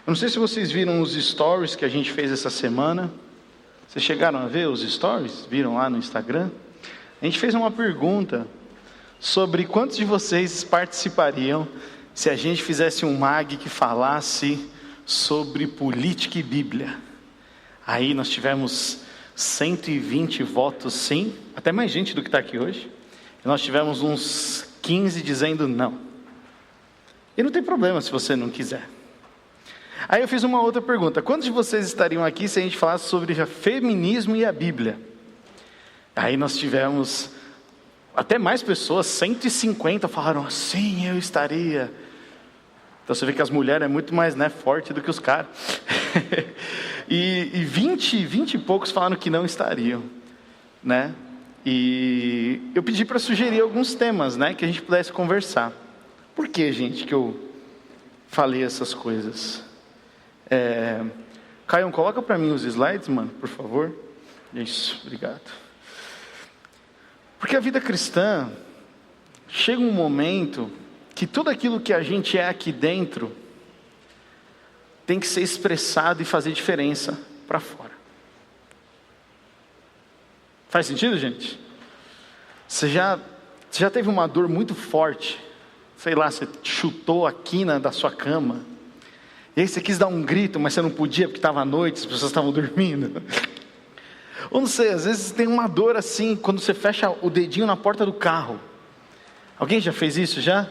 Eu não sei se vocês viram os stories que a gente fez essa semana. Vocês chegaram a ver os stories? Viram lá no Instagram? A gente fez uma pergunta sobre quantos de vocês participariam se a gente fizesse um MAG que falasse sobre política e Bíblia. Aí nós tivemos 120 votos sim, até mais gente do que está aqui hoje. E nós tivemos uns 15 dizendo não. E não tem problema se você não quiser. Aí eu fiz uma outra pergunta: quantos de vocês estariam aqui se a gente falasse sobre feminismo e a Bíblia? Aí nós tivemos até mais pessoas, 150 falaram assim, eu estaria. Então você vê que as mulheres é muito mais forte do que os caras. e 20 e poucos falaram que não estariam, né? E eu pedi para sugerir alguns temas, que a gente pudesse conversar. Por que, gente, que eu falei essas coisas? Caio, coloca para mim os slides, mano, por favor. Isso, obrigado. Porque a vida cristã, chega um momento que tudo aquilo que a gente é aqui dentro tem que ser expressado e fazer diferença para fora. Faz sentido, gente? Você já teve uma dor muito forte, sei lá, você chutou a quina da sua cama, e aí você quis dar um grito, mas você não podia porque estava à noite, as pessoas estavam dormindo. Ou não sei, às vezes tem uma dor assim, quando você fecha o dedinho na porta do carro. Alguém já fez isso já?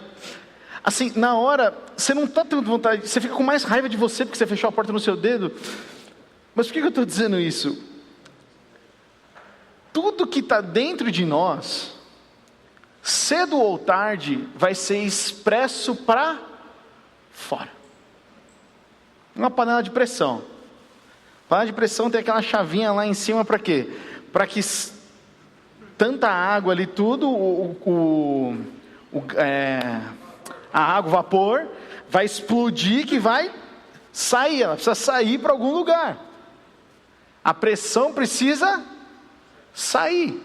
Assim, na hora, você não está tendo vontade, você fica com mais raiva de você porque você fechou a porta no seu dedo. Mas por que eu estou dizendo isso? Tudo que está dentro de nós, cedo ou tarde, vai ser expresso para fora. Uma panela de pressão. Panela de pressão tem aquela chavinha lá em cima para quê? Para que tanta água ali, tudo, a água, o vapor, vai explodir, que vai sair, ela precisa sair para algum lugar. A pressão precisa sair.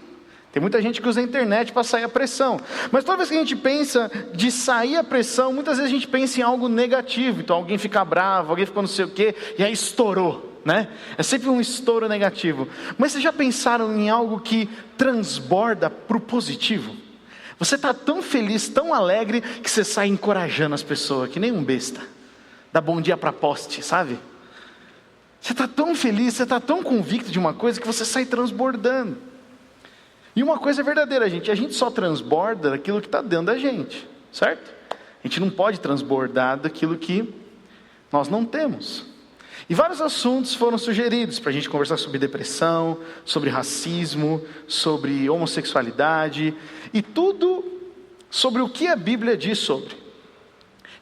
Tem muita gente que usa a internet para sair a pressão. Mas toda vez que a gente pensa de sair a pressão, muitas vezes a gente pensa em algo negativo. Então alguém fica bravo, alguém ficou não sei o quê, e aí estourou, É sempre um estouro negativo. Mas vocês já pensaram em algo que transborda para o positivo? Você está tão feliz, tão alegre, que você sai encorajando as pessoas, que nem um besta. Dá bom dia para poste, sabe? Você está tão feliz, você está tão convicto de uma coisa, que você sai transbordando. E uma coisa é verdadeira, gente, a gente só transborda daquilo que está dentro da gente, certo? A gente não pode transbordar daquilo que nós não temos. E vários assuntos foram sugeridos para a gente conversar sobre depressão, sobre racismo, sobre homossexualidade, e tudo sobre o que a Bíblia diz sobre.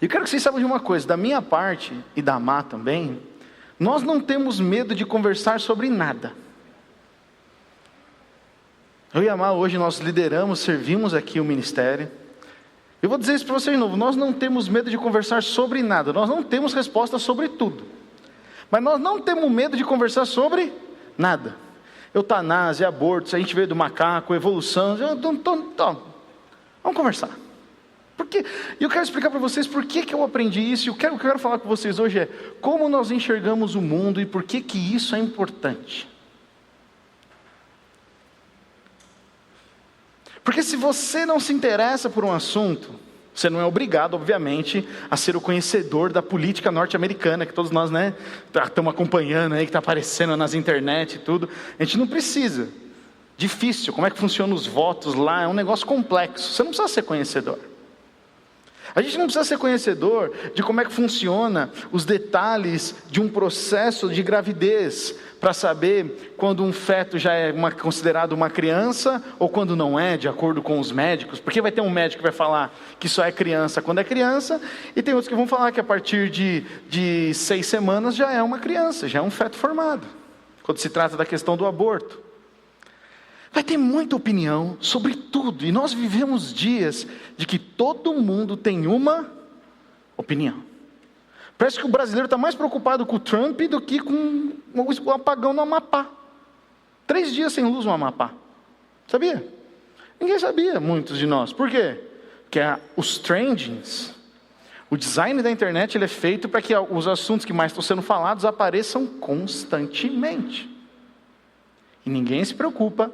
E eu quero que vocês saibam de uma coisa, da minha parte, e da Má também, nós não temos medo de conversar sobre nada. Eu e a Má hoje nós lideramos, servimos aqui o ministério. Eu vou dizer isso para vocês de novo, nós não temos medo de conversar sobre nada, nós não temos resposta sobre tudo. Mas nós não temos medo de conversar sobre nada. Eutanásia, aborto, se a gente veio do macaco, evolução, vamos conversar. E eu quero explicar para vocês por que eu aprendi isso, e o que eu quero falar com vocês hoje é como nós enxergamos o mundo e por que isso é importante. Porque se você não se interessa por um assunto, você não é obrigado, obviamente, a ser o conhecedor da política norte-americana, que todos nós, estamos acompanhando aí, que está aparecendo nas internet e tudo. A gente não precisa. Difícil, como é que funcionam os votos lá, é um negócio complexo. Você não precisa ser conhecedor. A gente não precisa ser conhecedor de como é que funciona os detalhes de um processo de gravidez, para saber quando um feto já é considerado uma criança, ou quando não é, de acordo com os médicos. Porque vai ter um médico que vai falar que só é criança quando é criança, e tem outros que vão falar que a partir de 6 semanas já é uma criança, já é um feto formado, quando se trata da questão do aborto. Vai ter muita opinião sobre tudo, e nós vivemos dias de que todo mundo tem uma opinião. Parece que o brasileiro está mais preocupado com o Trump do que com o apagão no Amapá. 3 dias sem luz no Amapá. Sabia? Ninguém sabia, muitos de nós. Por quê? Porque os trendings, O design da internet ele é feito para que os assuntos que mais estão sendo falados apareçam constantemente. E ninguém se preocupa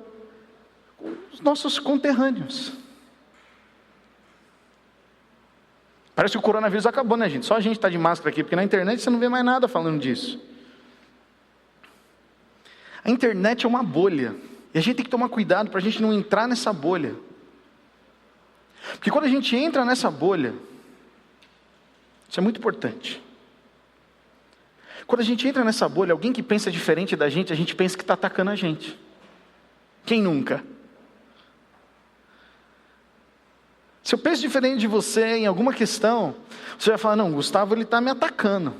com os nossos conterrâneos. Parece que o coronavírus acabou, né, gente? Só a gente está de máscara aqui, porque na internet você não vê mais nada falando disso. A internet é uma bolha. E a gente tem que tomar cuidado para a gente não entrar nessa bolha. Porque quando a gente entra nessa bolha, isso é muito importante. Quando a gente entra nessa bolha, alguém que pensa diferente da gente, a gente pensa que está atacando a gente. Quem nunca? Se eu penso diferente de você em alguma questão, você vai falar, não, Gustavo ele está me atacando.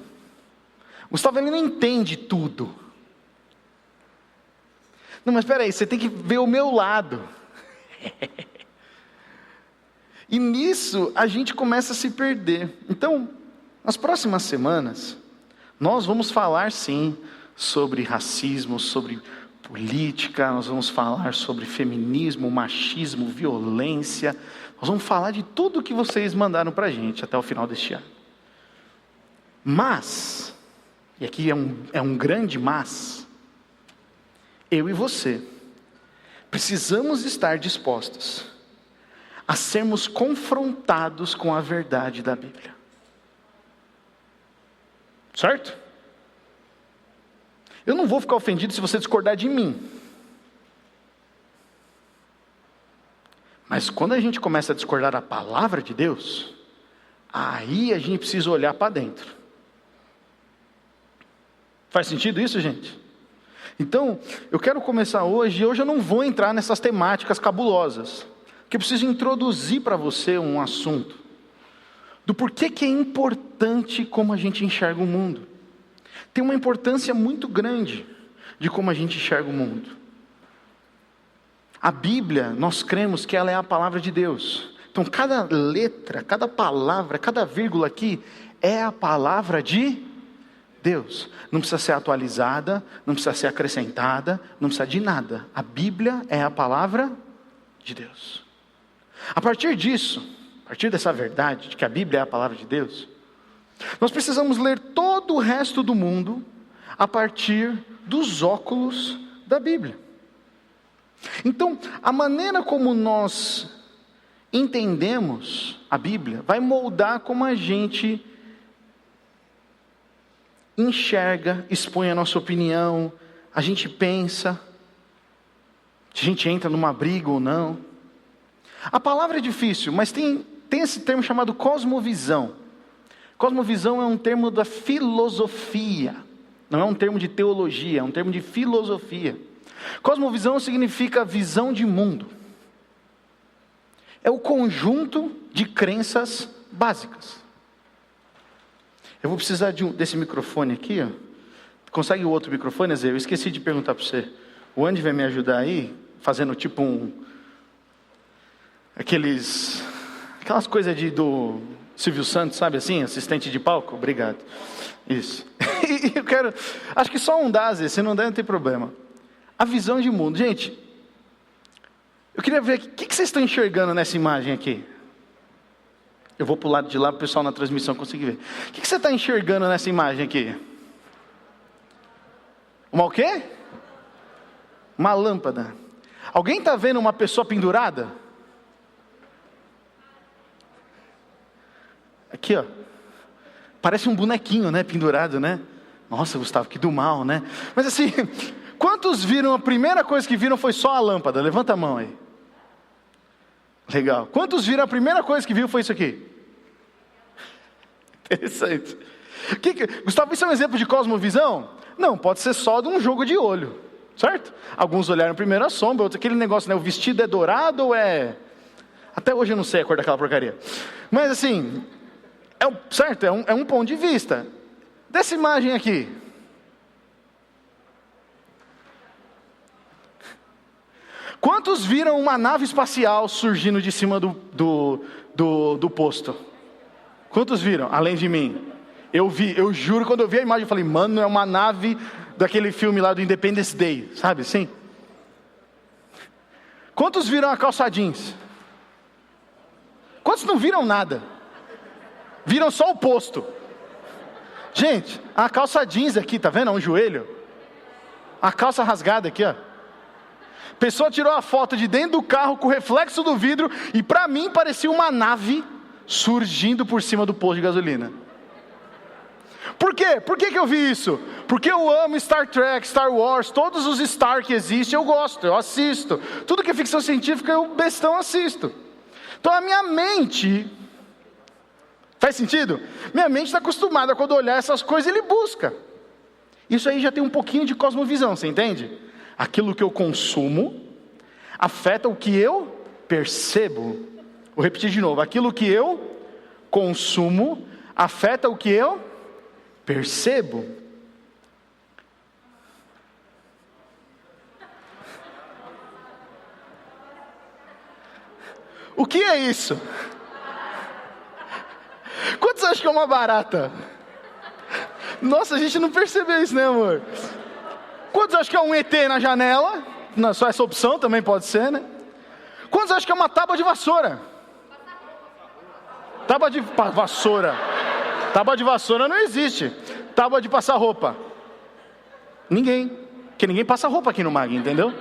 Gustavo ele não entende tudo. Não, mas espera aí, você tem que ver o meu lado. E nisso a gente começa a se perder. Então, nas próximas semanas, nós vamos falar sim sobre racismo, sobre política, nós vamos falar sobre feminismo, machismo, violência. Nós vamos falar de tudo que vocês mandaram para a gente até o final deste ano. Mas, e aqui é um grande mas, eu e você precisamos estar dispostos a sermos confrontados com a verdade da Bíblia. Certo? Eu não vou ficar ofendido se você discordar de mim. Mas quando a gente começa a discordar da palavra de Deus, aí a gente precisa olhar para dentro. Faz sentido isso, gente? Então, eu quero começar hoje, e hoje eu não vou entrar nessas temáticas cabulosas, porque eu preciso introduzir para você um assunto, do porquê que é importante como a gente enxerga o mundo. Tem uma importância muito grande de como a gente enxerga o mundo. A Bíblia, nós cremos que ela é a palavra de Deus. Então, cada letra, cada palavra, cada vírgula aqui, é a palavra de Deus. Não precisa ser atualizada, não precisa ser acrescentada, não precisa de nada. A Bíblia é a palavra de Deus. A partir disso, a partir dessa verdade de que a Bíblia é a palavra de Deus, nós precisamos ler todo o resto do mundo a partir dos óculos da Bíblia. Então, a maneira como nós entendemos a Bíblia vai moldar como a gente enxerga, expõe a nossa opinião, a gente pensa, se a gente entra numa briga ou não. A palavra é difícil, mas tem esse termo chamado cosmovisão. Cosmovisão é um termo da filosofia, não é um termo de teologia, é um termo de filosofia. Cosmovisão significa visão de mundo. É o conjunto de crenças básicas. Eu vou precisar desse microfone aqui, ó. Consegue o outro microfone, Zé? Eu esqueci de perguntar para você. O Andy vai me ajudar aí, fazendo tipo aquelas coisas do Silvio Santos, sabe assim? Assistente de palco? Obrigado. Isso. E eu quero, acho que só um dá, Zé, se não der não tem problema. A visão de mundo. Gente, eu queria ver, o que vocês estão enxergando nessa imagem aqui? Eu vou para o lado de lá para o pessoal na transmissão conseguir ver. O que você está enxergando nessa imagem aqui? Uma o quê? Uma lâmpada. Alguém está vendo uma pessoa pendurada? Aqui, ó. Parece um bonequinho, né? Pendurado, né? Nossa, Gustavo, que do mal, né? Mas assim, quantos viram, a primeira coisa que viram foi só a lâmpada? Levanta a mão aí. Legal. Quantos viram, a primeira coisa que viu foi isso aqui? Interessante. Gustavo, isso é um exemplo de cosmovisão? Não, pode ser só de um jogo de olho. Certo? Alguns olharam primeiro a sombra, outros aquele negócio, né? O vestido é dourado ou é... Até hoje eu não sei a cor daquela porcaria. Mas assim, certo? É um ponto de vista. Dessa imagem aqui. Quantos viram uma nave espacial surgindo de cima do posto? Quantos viram? Além de mim. Eu vi, eu juro, quando eu vi a imagem, eu falei, mano, é uma nave daquele filme lá do Independence Day, sabe assim? Quantos viram a calça jeans? Quantos não viram nada? Viram só o posto. Gente, a calça jeans aqui, tá vendo? Um joelho. A calça rasgada aqui, ó. A pessoa tirou a foto de dentro do carro com o reflexo do vidro e para mim parecia uma nave surgindo por cima do posto de gasolina. Por quê? Por que eu vi isso? Porque eu amo Star Trek, Star Wars, todos os Star que existem eu gosto, eu assisto. Tudo que é ficção científica eu bestão assisto. Então a minha mente, faz sentido? Minha mente está acostumada quando olhar essas coisas ele busca. Isso aí já tem um pouquinho de cosmovisão, você entende? Aquilo que eu consumo afeta o que eu percebo. Vou repetir de novo, aquilo que eu consumo afeta o que eu percebo. O que é isso? Quantos acham que é uma barata? Nossa, a gente não percebeu isso, né, amor? Quantos acham que é um ET na janela? Não, só essa opção também pode ser, né? Quantos acham que é uma tábua de vassoura? Tábua de vassoura. Tábua de vassoura não existe. Tábua de passar roupa. Ninguém. Porque ninguém passa roupa aqui no MAG, entendeu?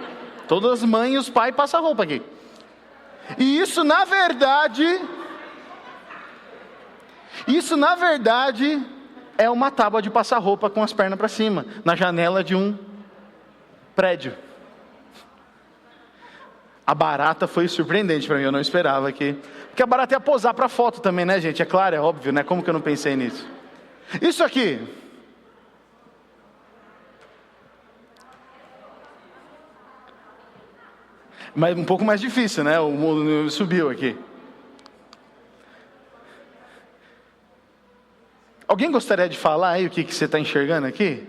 Todas as mães e os pais passam roupa aqui. E isso na verdade é uma tábua de passar roupa com as pernas para cima, na janela de um prédio. A barata foi surpreendente para mim, eu não esperava que... Porque a barata ia posar para foto também, né, gente? É claro, é óbvio, né? Como que eu não pensei nisso? Isso aqui. Mas um pouco mais difícil, né? O mundo subiu aqui. Alguém gostaria de falar aí o que você está enxergando aqui?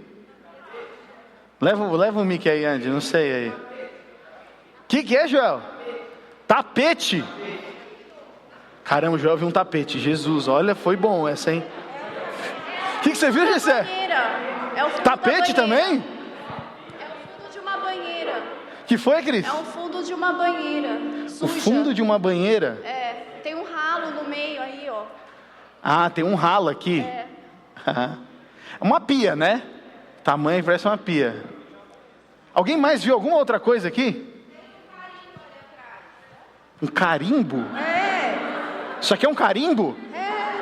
Leva o mic aí, Andy, não sei aí. O que é, Joel? Tapete? Caramba, o Joel viu um tapete. Jesus, olha, foi bom essa, hein? O que você viu, Gessé? É o fundo tapete da também? É o fundo de uma banheira. Que foi, Cris? É um fundo de uma banheira. Suja. O fundo de uma banheira? É, tem um ralo no meio aí, ó. Ah, tem um ralo aqui. É. Uma pia, né? Tamanho parece uma pia. Alguém mais viu alguma outra coisa aqui? Um carimbo? É. Isso aqui é um carimbo? É.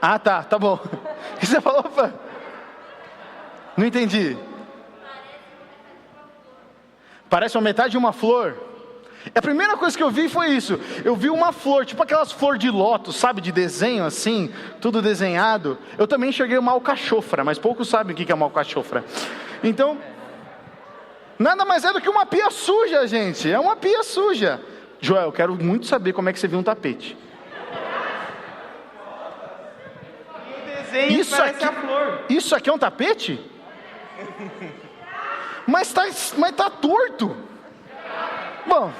Ah, tá bom. O que você falou, Fã? Não entendi. Parece uma metade de uma flor. A primeira coisa que eu vi foi isso. Eu vi uma flor, tipo aquelas flores de lótus, sabe, de desenho assim, tudo desenhado. Eu também enxerguei uma alcachofra, mas poucos sabem o que é uma alcachofra. Então, nada mais é do que uma pia suja, gente. É uma pia suja. Joel, eu quero muito saber como é que você viu um tapete. Isso parece a flor. Isso aqui é um tapete? Mas tá torto. Bom,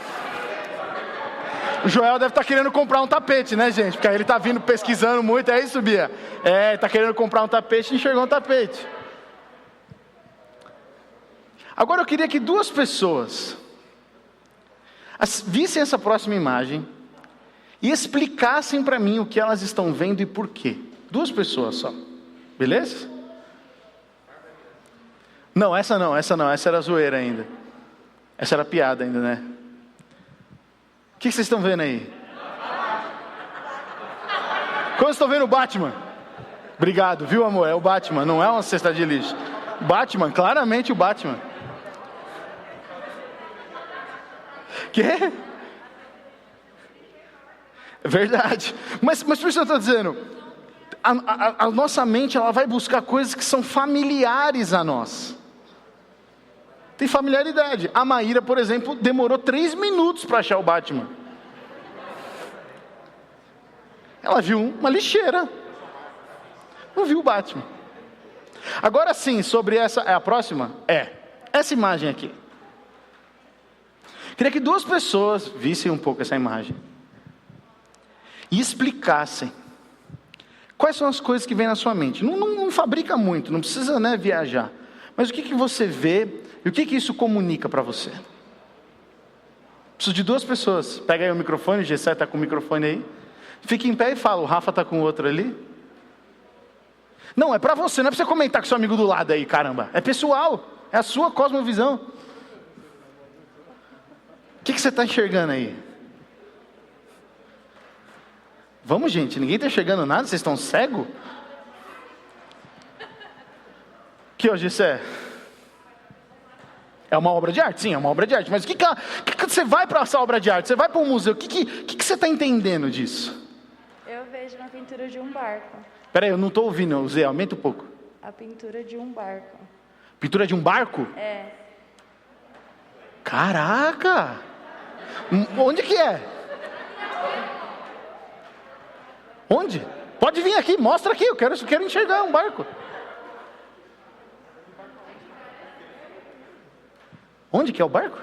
o Joel deve estar querendo comprar um tapete, né, gente? Porque aí ele está vindo pesquisando muito, é isso, Bia? Está querendo comprar um tapete e enxergou um tapete. Agora eu queria que duas pessoas vissem essa próxima imagem e explicassem para mim o que elas estão vendo e por quê. Duas pessoas só, beleza? Não, essa era zoeira ainda. Essa era piada ainda, né? O que vocês estão vendo aí? Como estão vendo o Batman? Obrigado, viu, amor? É o Batman, não é uma cesta de lixo. Batman, claramente o Batman. Quê? É verdade. Mas por isso eu estou dizendo, a nossa mente ela vai buscar coisas que são familiares a nós. Tem familiaridade. A Maíra, por exemplo, demorou 3 minutos para achar o Batman. Ela viu uma lixeira. Não viu o Batman. Agora sim, sobre essa... É a próxima? Essa imagem aqui. Queria que duas pessoas vissem um pouco essa imagem. E explicassem. Quais são as coisas que vêm na sua mente? Não fabrica muito, não precisa, né, viajar. Mas o que você vê e o que isso comunica para você? Preciso de duas pessoas. Pega aí o microfone, o Gessé está com o microfone aí. Fica em pé e fala, o Rafa está com o outro ali? Não, é para você, não é para você comentar com seu amigo do lado aí, caramba. É pessoal, é a sua cosmovisão. O que você está enxergando aí? Vamos, gente, ninguém está enxergando nada, vocês estão cegos? Que hoje isso é uma obra de arte? Sim, é uma obra de arte. Mas o que você vai para essa obra de arte? Você vai para um museu, o que você está entendendo disso? Eu vejo uma pintura de um barco. Peraí, eu não estou ouvindo, Zé, aumenta um pouco. A pintura de um barco. Pintura de um barco? É. Caraca! Onde que é? Onde? Pode vir aqui, mostra aqui, eu quero enxergar um barco. Onde que é o barco?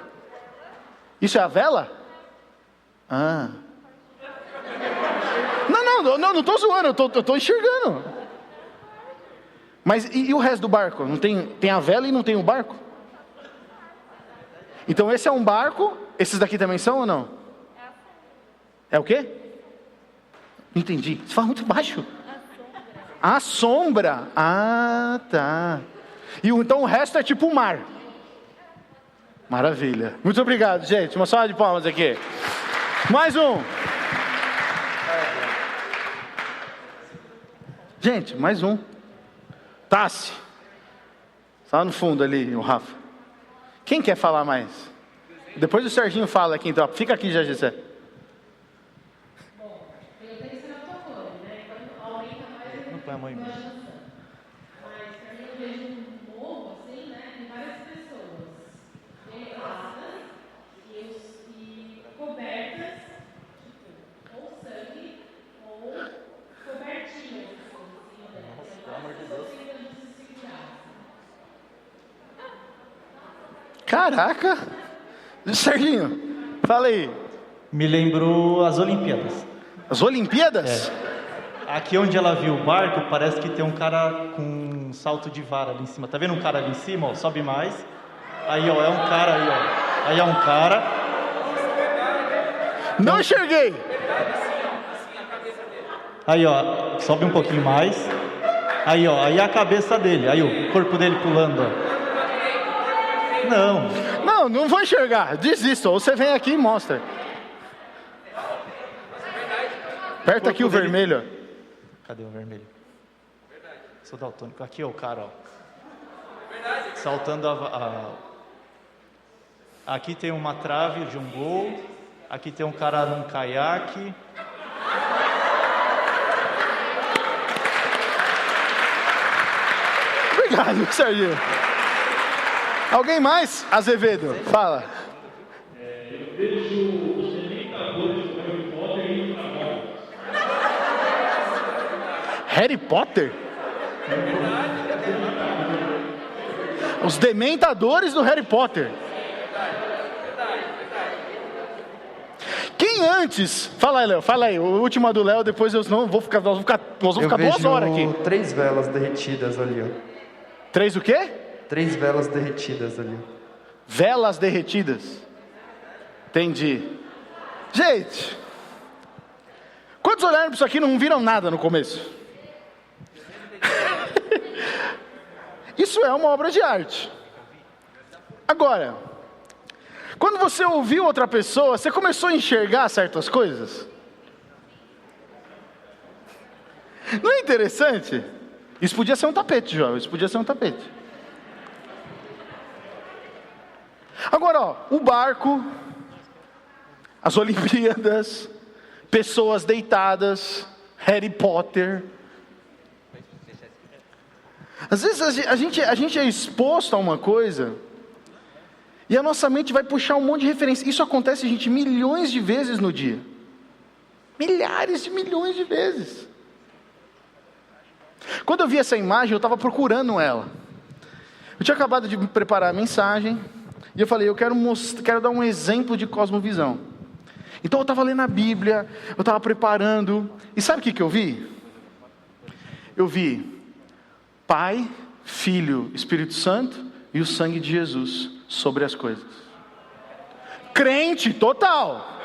Isso é a vela? Ah. Não estou zoando, eu estou enxergando. Mas e o resto do barco? Não tem a vela e não tem o barco? Então esse é um barco, esses daqui também são ou não? É o quê? Não entendi. Você fala muito baixo. A sombra. Ah, tá. Então o resto é tipo o mar. Maravilha. Muito obrigado, gente. Uma salva de palmas aqui. Mais um. Gente, mais um. Tassi. Só no fundo ali, o Rafa. Quem quer falar mais? Depois o Serginho fala aqui, então. Fica aqui, já, Gessé. Bom, eu tenho que ser autocone, né? Quando aumenta mais a... Não põe a mãe. Mas também eu vejo um morro, assim, né? Tem várias pessoas deitadas e cobertas, tipo, ou sangue, ou cobertinhas, assim, nossa, pelo amor de Deus. Caraca! Serginho, fala aí. Me lembrou as Olimpíadas. As Olimpíadas? É. Aqui onde ela viu o barco, parece que tem um cara com um salto de vara ali em cima. Tá vendo um cara ali em cima? Ó, sobe mais. Aí, ó, é um cara aí, ó. Aí é um cara. Não enxerguei. Aí, ó, sobe um pouquinho mais. Aí, ó, aí é a cabeça dele. Aí o corpo dele pulando, ó. Não vou enxergar. Desisto. Ou você vem aqui e mostra. Aperta aqui o vermelho. Cadê o vermelho? Sou daltônico. Aqui é o cara, ó. Saltando Aqui tem uma trave de um gol. Aqui tem um cara num caiaque. Obrigado, Serginho. Alguém mais? Azevedo, fala. Eu vejo os dementadores do Harry Potter indo pra morte. Harry Potter? Os dementadores do Harry Potter. Quem antes? Fala aí, Léo, fala aí. O último do Léo, depois nós vamos ficar 2 horas aqui. 3 velas derretidas ali, ó. 3 o quê? 3 velas derretidas ali. Velas derretidas. Entendi. Gente, quantos olharam para isso aqui e não viram nada no começo? Isso é uma obra de arte. Agora, quando você ouviu outra pessoa, você começou a enxergar certas coisas? Não é interessante? Isso podia ser um tapete, João. Isso podia ser um tapete. Agora, ó, o barco, as Olimpíadas, pessoas deitadas, Harry Potter. Às vezes a gente é exposto a uma coisa e a nossa mente vai puxar um monte de referência. Isso acontece, gente, milhões de vezes no dia. Milhares de milhões de vezes. Quando eu vi essa imagem, eu estava procurando ela. Eu tinha acabado de preparar a mensagem e eu falei, eu quero dar um exemplo de cosmovisão. Então eu estava lendo a Bíblia, eu estava preparando, e sabe o que eu vi? Eu vi Pai, Filho, Espírito Santo e o sangue de Jesus sobre as coisas. Crente total.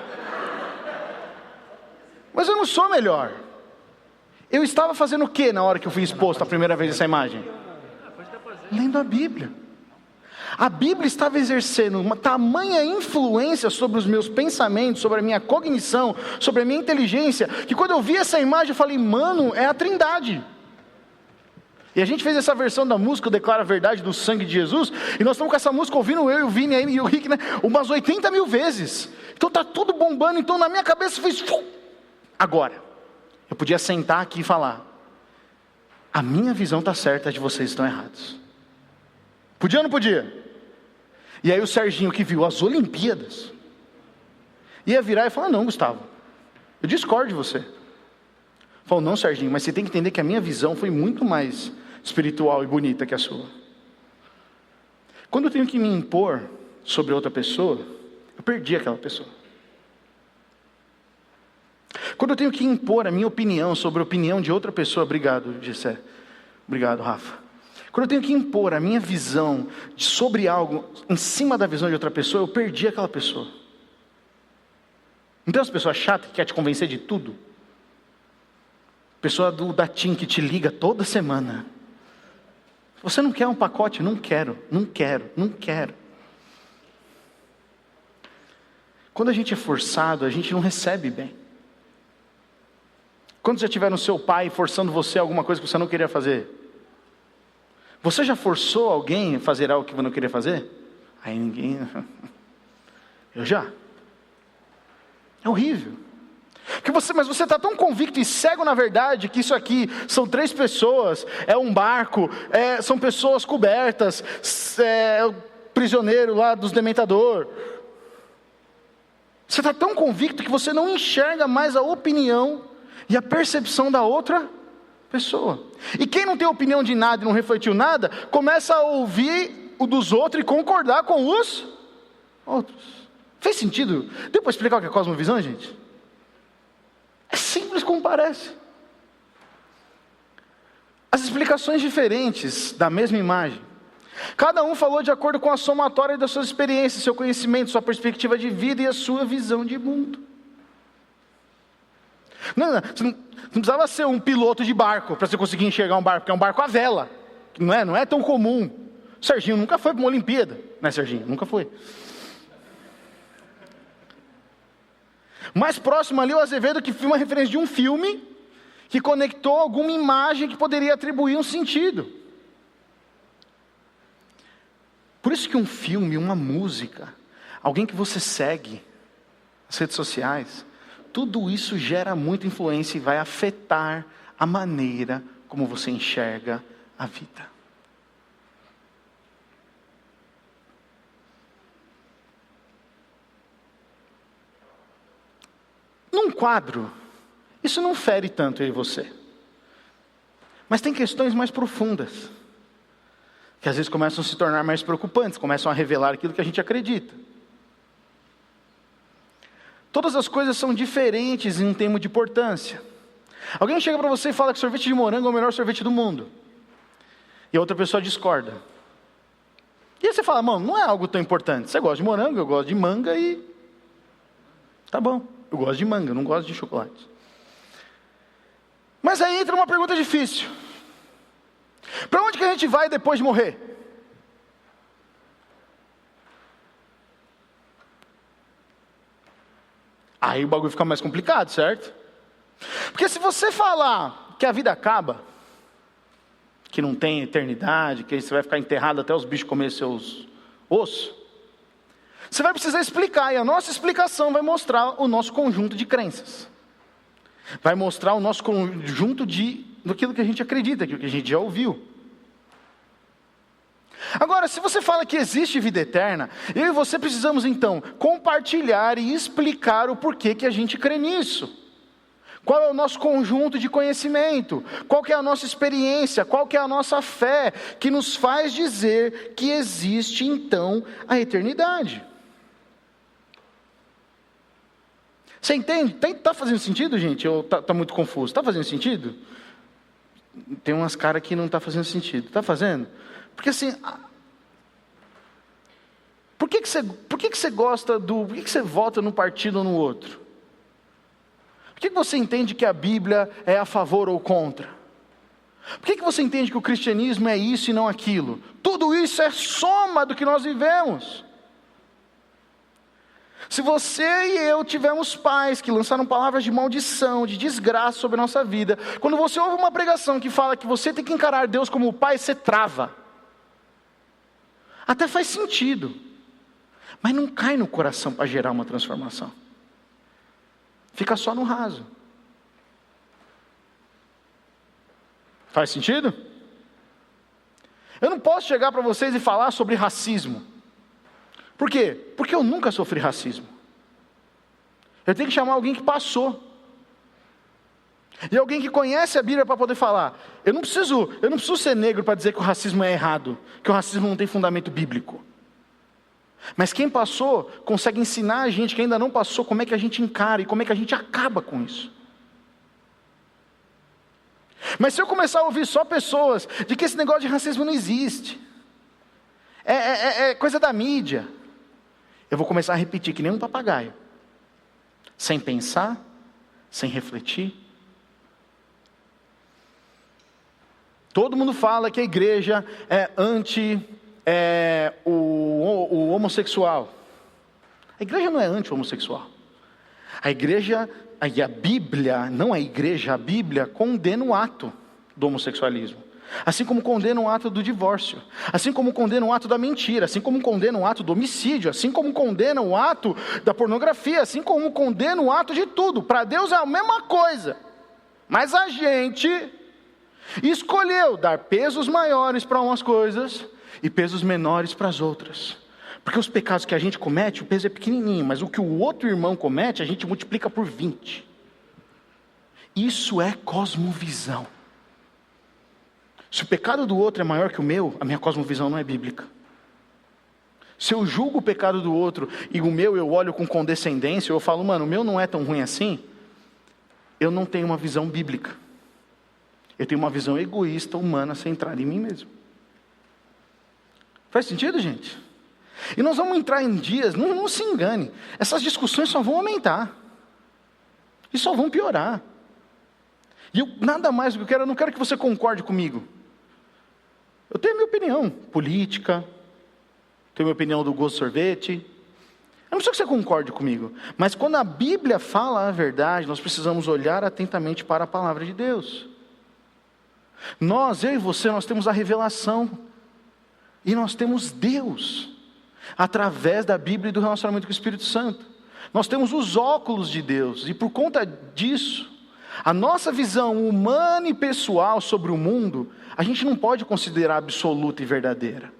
Mas eu não sou melhor. Eu estava fazendo o que na hora que eu fui exposto a primeira vez essa imagem? Lendo a Bíblia. A Bíblia estava exercendo uma tamanha influência sobre os meus pensamentos, sobre a minha cognição, sobre a minha inteligência, que quando eu vi essa imagem eu falei, mano, é a Trindade. E a gente fez essa versão da música, Declara a Verdade do Sangue de Jesus, e nós estamos com essa música ouvindo eu e o Vini e o Rick, né, umas 80 mil vezes. Então está tudo bombando, então na minha cabeça fez... Agora, eu podia sentar aqui e falar, a minha visão está certa, a de vocês estão errados. Podia ou não podia? E aí o Serginho, que viu as Olimpíadas, ia virar e falar, não, Gustavo, eu discordo de você. Falou, não, Serginho, mas você tem que entender que a minha visão foi muito mais espiritual e bonita que a sua. Quando eu tenho que me impor sobre outra pessoa, eu perdi aquela pessoa. Quando eu tenho que impor a minha opinião sobre a opinião de outra pessoa, obrigado, Gessé. Obrigado, Rafa. Quando eu tenho que impor a minha visão sobre algo em cima da visão de outra pessoa, eu perdi aquela pessoa. Não tem umas pessoas chatas que quer te convencer de tudo? Pessoa da TIM que te liga toda semana. Você não quer um pacote? Não quero. Quando a gente é forçado, a gente não recebe bem. Quando já tiver no seu pai forçando você a alguma coisa que você não queria fazer? Você já forçou alguém a fazer algo que você não queria fazer? Aí ninguém... Eu já. É horrível. Mas você está tão convicto e cego na verdade que isso aqui são 3 pessoas, é um barco, são pessoas cobertas, é o prisioneiro lá dos dementadores. Você está tão convicto que você não enxerga mais a opinião e a percepção da outra pessoa. E quem não tem opinião de nada e não refletiu nada, começa a ouvir o dos outros e concordar com os outros. Fez sentido? Deu para explicar o que é cosmovisão, gente? É simples como parece. As explicações diferentes da mesma imagem. Cada um falou de acordo com a somatória das suas experiências, seu conhecimento, sua perspectiva de vida e a sua visão de mundo. Você não precisava ser um piloto de barco para você conseguir enxergar um barco, porque é um barco à vela, que não é tão comum. O Serginho nunca foi para uma Olimpíada, né, Serginho? Nunca foi. Mais próximo ali o Azevedo, que foi uma referência de um filme que conectou alguma imagem que poderia atribuir um sentido. Por isso que um filme, uma música, alguém que você segue nas redes sociais, tudo isso gera muita influência e vai afetar a maneira como você enxerga a vida. Num quadro, isso não fere tanto eu e você. Mas tem questões mais profundas, que às vezes começam a se tornar mais preocupantes, começam a revelar aquilo que a gente acredita. Todas as coisas são diferentes em um termo de importância. Alguém chega para você e fala que sorvete de morango é o melhor sorvete do mundo. E a outra pessoa discorda. E aí você fala, mano, não é algo tão importante. Você gosta de morango, eu gosto de manga e... Tá bom, eu gosto de manga, eu não gosto de chocolate. Mas aí entra uma pergunta difícil. Para onde que a gente vai depois de morrer? Aí o bagulho fica mais complicado, certo? Porque se você falar que a vida acaba, que não tem eternidade, que você vai ficar enterrado até os bichos comerem seus ossos, você vai precisar explicar, e a nossa explicação vai mostrar o nosso conjunto de crenças. Vai mostrar o nosso conjunto daquilo que a gente acredita, aquilo que a gente já ouviu. Agora, se você fala que existe vida eterna, eu e você precisamos então compartilhar e explicar o porquê que a gente crê nisso. Qual é o nosso conjunto de conhecimento? Qual que é a nossa experiência? Qual que é a nossa fé que nos faz dizer que existe então a eternidade? Você entende? Está fazendo sentido, gente? Ou está muito confuso? Está fazendo sentido? Tem umas caras que não está fazendo sentido. Está fazendo? Porque assim, por que você gosta por que você vota num partido ou no outro? Por que você entende que a Bíblia é a favor ou contra? Por que você entende que o cristianismo é isso e não aquilo? Tudo isso é soma do que nós vivemos. Se você e eu tivemos pais que lançaram palavras de maldição, de desgraça sobre a nossa vida, quando você ouve uma pregação que fala que você tem que encarar Deus como pai, você trava. Até faz sentido, mas não cai no coração para gerar uma transformação. Fica só no raso. Faz sentido? Eu não posso chegar para vocês e falar sobre racismo. Por quê? Porque eu nunca sofri racismo. Eu tenho que chamar alguém que passou. E alguém que conhece a Bíblia para poder falar. Eu não preciso ser negro para dizer que o racismo é errado, que o racismo não tem fundamento bíblico. Mas quem passou consegue ensinar a gente que ainda não passou como é que a gente encara e como é que a gente acaba com isso. Mas se eu começar a ouvir só pessoas de que esse negócio de racismo não existe, é coisa da mídia, eu vou começar a repetir que nem um papagaio, sem pensar, sem refletir. Todo mundo fala que a igreja é o homossexual. A igreja não é anti-homossexual. A igreja, e a Bíblia, não a igreja, a Bíblia condena o ato do homossexualismo. Assim como condena o ato do divórcio. Assim como condena o ato da mentira. Assim como condena o ato do homicídio. Assim como condena o ato da pornografia. Assim como condena o ato de tudo. Para Deus é a mesma coisa. Mas a gente escolheu dar pesos maiores para umas coisas e pesos menores para as outras. Porque os pecados que a gente comete, o peso é pequenininho, mas o que o outro irmão comete, a gente multiplica por 20. Isso é cosmovisão. Se o pecado do outro é maior que o meu, a minha cosmovisão não é bíblica. Se eu julgo o pecado do outro e o meu eu olho com condescendência, eu falo, mano, o meu não é tão ruim assim, eu não tenho uma visão bíblica. Eu tenho uma visão egoísta, humana, centrada em mim mesmo. Faz sentido, gente? E nós vamos entrar em dias, não se engane, essas discussões só vão aumentar. E só vão piorar. E eu, nada mais do que eu quero, eu não quero que você concorde comigo. Eu tenho a minha opinião política, tenho a minha opinião do gosto de sorvete. Eu não preciso que você concorde comigo. Mas quando a Bíblia fala a verdade, nós precisamos olhar atentamente para a palavra de Deus. Eu e você, nós temos a revelação. E nós temos Deus, através da Bíblia e do relacionamento com o Espírito Santo. Nós temos os óculos de Deus, e por conta disso, a nossa visão humana e pessoal sobre o mundo, a gente não pode considerar absoluta e verdadeira.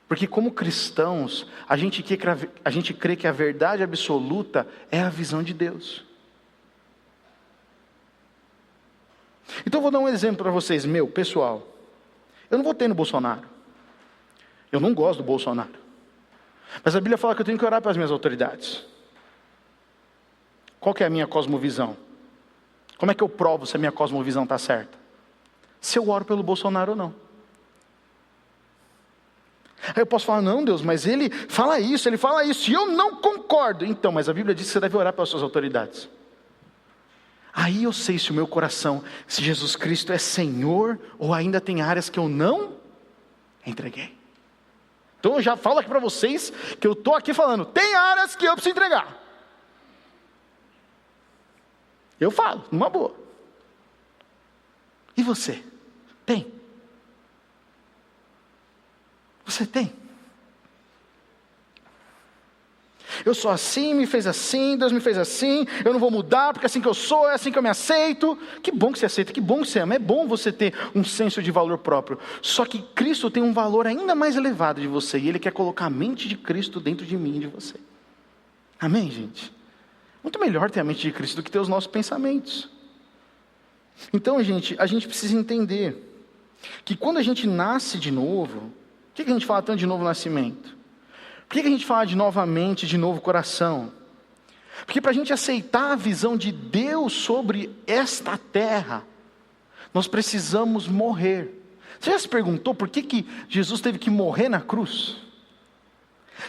Porque como cristãos, a gente crê que a verdade absoluta é a visão de Deus. Então eu vou dar um exemplo para vocês, pessoal. Eu não votei no Bolsonaro. Eu não gosto do Bolsonaro. Mas a Bíblia fala que eu tenho que orar para as minhas autoridades. Qual que é a minha cosmovisão? Como é que eu provo se a minha cosmovisão está certa? Se eu oro pelo Bolsonaro ou não. Aí eu posso falar, não Deus, mas ele fala isso, e eu não concordo. Então, mas a Bíblia diz que você deve orar pelas suas autoridades. Aí eu sei se o meu coração, se Jesus Cristo é Senhor, ou ainda tem áreas que eu não entreguei. Então eu já falo aqui para vocês, que eu estou aqui falando, tem áreas que eu preciso entregar. Eu falo, numa boa. E você? Tem? Você tem? Eu sou assim, me fez assim, Deus me fez assim, eu não vou mudar, porque é assim que eu sou, é assim que eu me aceito. Que bom que você aceita, que bom que você ama, é bom você ter um senso de valor próprio. Só que Cristo tem um valor ainda mais elevado de você, e Ele quer colocar a mente de Cristo dentro de mim e de você. Amém, gente? Muito melhor ter a mente de Cristo do que ter os nossos pensamentos. Então, gente, a gente precisa entender que quando a gente nasce de novo, o que a gente fala tanto de novo nascimento? Por que a gente fala de novamente, de novo coração? Porque para a gente aceitar a visão de Deus sobre esta terra, nós precisamos morrer. Você já se perguntou por que Jesus teve que morrer na cruz?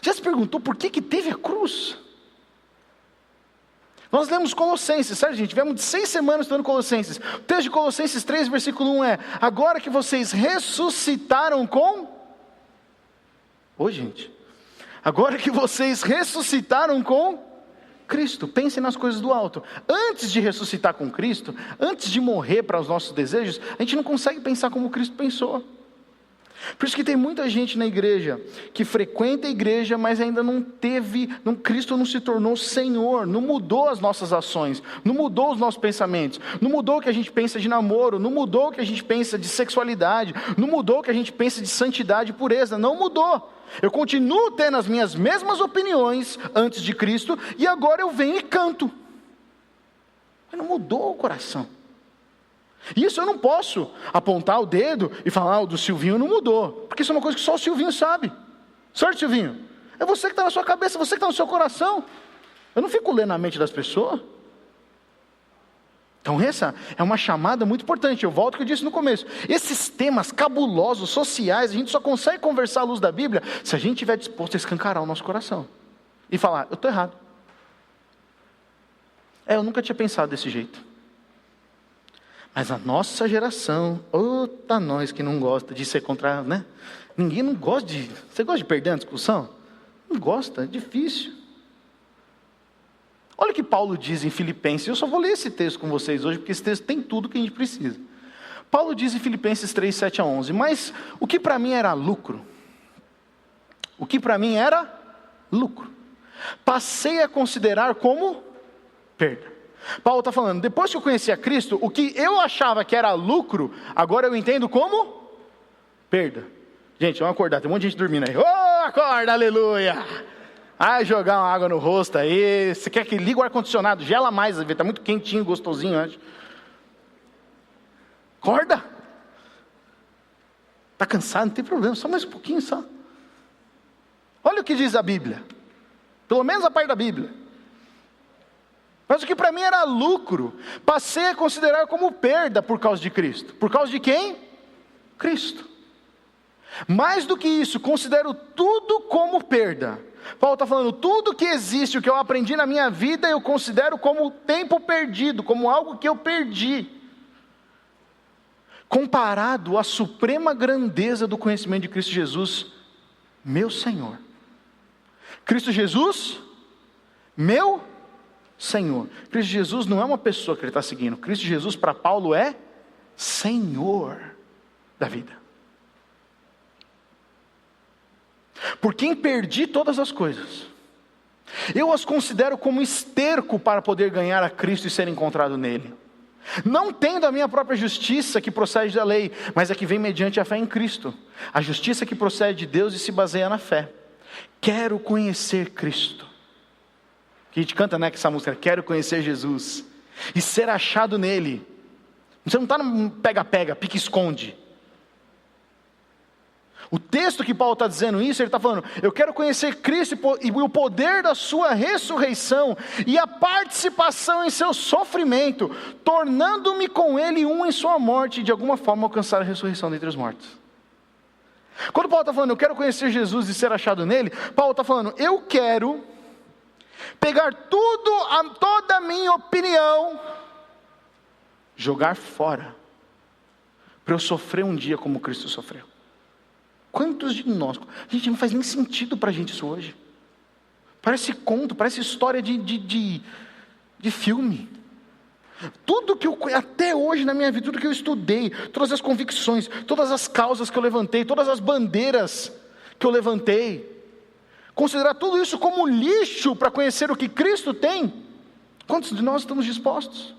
Já se perguntou por que teve a cruz? Nós lemos Colossenses, certo, gente? Tivemos de 6 semanas estudando Colossenses. O texto de Colossenses 3, versículo 1 é: agora que vocês ressuscitaram com... Oi, gente. Agora que vocês ressuscitaram com Cristo. Pensem nas coisas do alto. Antes de ressuscitar com Cristo, antes de morrer para os nossos desejos, a gente não consegue pensar como Cristo pensou. Por isso que tem muita gente na igreja que frequenta a igreja, mas ainda Cristo não se tornou Senhor, não mudou as nossas ações, não mudou os nossos pensamentos, não mudou o que a gente pensa de namoro, não mudou o que a gente pensa de sexualidade, não mudou o que a gente pensa de santidade e pureza, não mudou. Eu continuo tendo as minhas mesmas opiniões antes de Cristo, e agora eu venho e canto. Mas não mudou o coração. Isso eu não posso apontar o dedo e falar: o do Silvinho não mudou, porque isso é uma coisa que só o Silvinho sabe. Certo, Silvinho? É você que está na sua cabeça, você que está no seu coração. Eu não fico lendo a mente das pessoas. Então essa é uma chamada muito importante. Eu volto ao que eu disse no começo. Esses temas cabulosos, sociais, a gente só consegue conversar à luz da Bíblia se a gente estiver disposto a escancarar o nosso coração e falar: eu estou errado. Eu nunca tinha pensado desse jeito. Mas a nossa geração, tá nós que não gosta de ser contra, né? Ninguém não gosta de... Você gosta de perder a discussão? Não gosta, é difícil. Olha o que Paulo diz em Filipenses. Eu só vou ler esse texto com vocês hoje, porque esse texto tem tudo que a gente precisa. Paulo diz em Filipenses 3, 7 a 11: mas o que para mim era lucro, passei a considerar como perda. Paulo está falando, depois que eu conheci a Cristo, o que eu achava que era lucro, agora eu entendo como perda. Gente, vamos acordar, tem um monte de gente dormindo aí. Acorda, aleluia! Jogar uma água no rosto aí. Você quer que liga o ar-condicionado, gela mais, está muito quentinho, gostosinho, acho. Acorda! Está cansado, não tem problema, só mais um pouquinho só. Olha o que diz a Bíblia, pelo menos a parte da Bíblia. Mas o que para mim era lucro, passei a considerar como perda por causa de Cristo. Por causa de quem? Cristo. Mais do que isso, considero tudo como perda. Paulo está falando, tudo que existe, o que eu aprendi na minha vida, eu considero como tempo perdido, como algo que eu perdi. Comparado à suprema grandeza do conhecimento de Cristo Jesus, meu Senhor. Cristo Jesus, meu Senhor. Cristo Jesus não é uma pessoa que ele está seguindo. Cristo Jesus para Paulo é Senhor da vida. Por quem perdi todas as coisas, eu as considero como esterco para poder ganhar a Cristo e ser encontrado nele. Não tendo a minha própria justiça que procede da lei, mas a que vem mediante a fé em Cristo. A justiça que procede de Deus e se baseia na fé. Quero conhecer Cristo. Que a gente canta, né, que essa música, quero conhecer Jesus e ser achado nele. Você não está no pega-pega, pique-esconde. O texto que Paulo está dizendo isso, ele está falando, eu quero conhecer Cristo e o poder da sua ressurreição e a participação em seu sofrimento, tornando-me com ele um em sua morte e de alguma forma alcançar a ressurreição dentre os mortos. Quando Paulo está falando, eu quero conhecer Jesus e ser achado nele, Paulo está falando, eu quero pegar toda a minha opinião, jogar fora, para eu sofrer um dia como Cristo sofreu. Quantos de nós, gente, não faz nem sentido para a gente isso hoje, parece conto, parece história de filme. Tudo que eu, até hoje na minha vida, tudo que eu estudei, todas as convicções, todas as causas que eu levantei, todas as bandeiras que eu levantei, considerar tudo isso como lixo para conhecer o que Cristo tem. Quantos de nós estamos dispostos?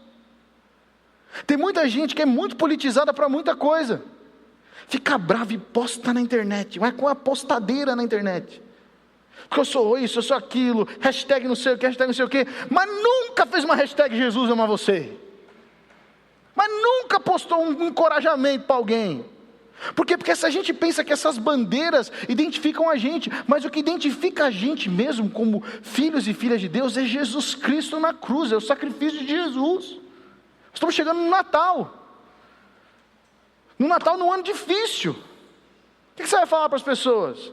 Tem muita gente que é muito politizada para muita coisa, fica bravo e posta na internet, vai com a postadeira na internet, porque eu sou isso, eu sou aquilo, hashtag não sei o que, hashtag não sei o que, mas nunca fez uma hashtag Jesus ama você, mas nunca postou um encorajamento para alguém. Por quê? Porque essa gente pensa que essas bandeiras identificam a gente, mas o que identifica a gente mesmo como filhos e filhas de Deus é Jesus Cristo na cruz, é o sacrifício de Jesus. Estamos chegando no Natal, num ano difícil. O que você vai falar para as pessoas?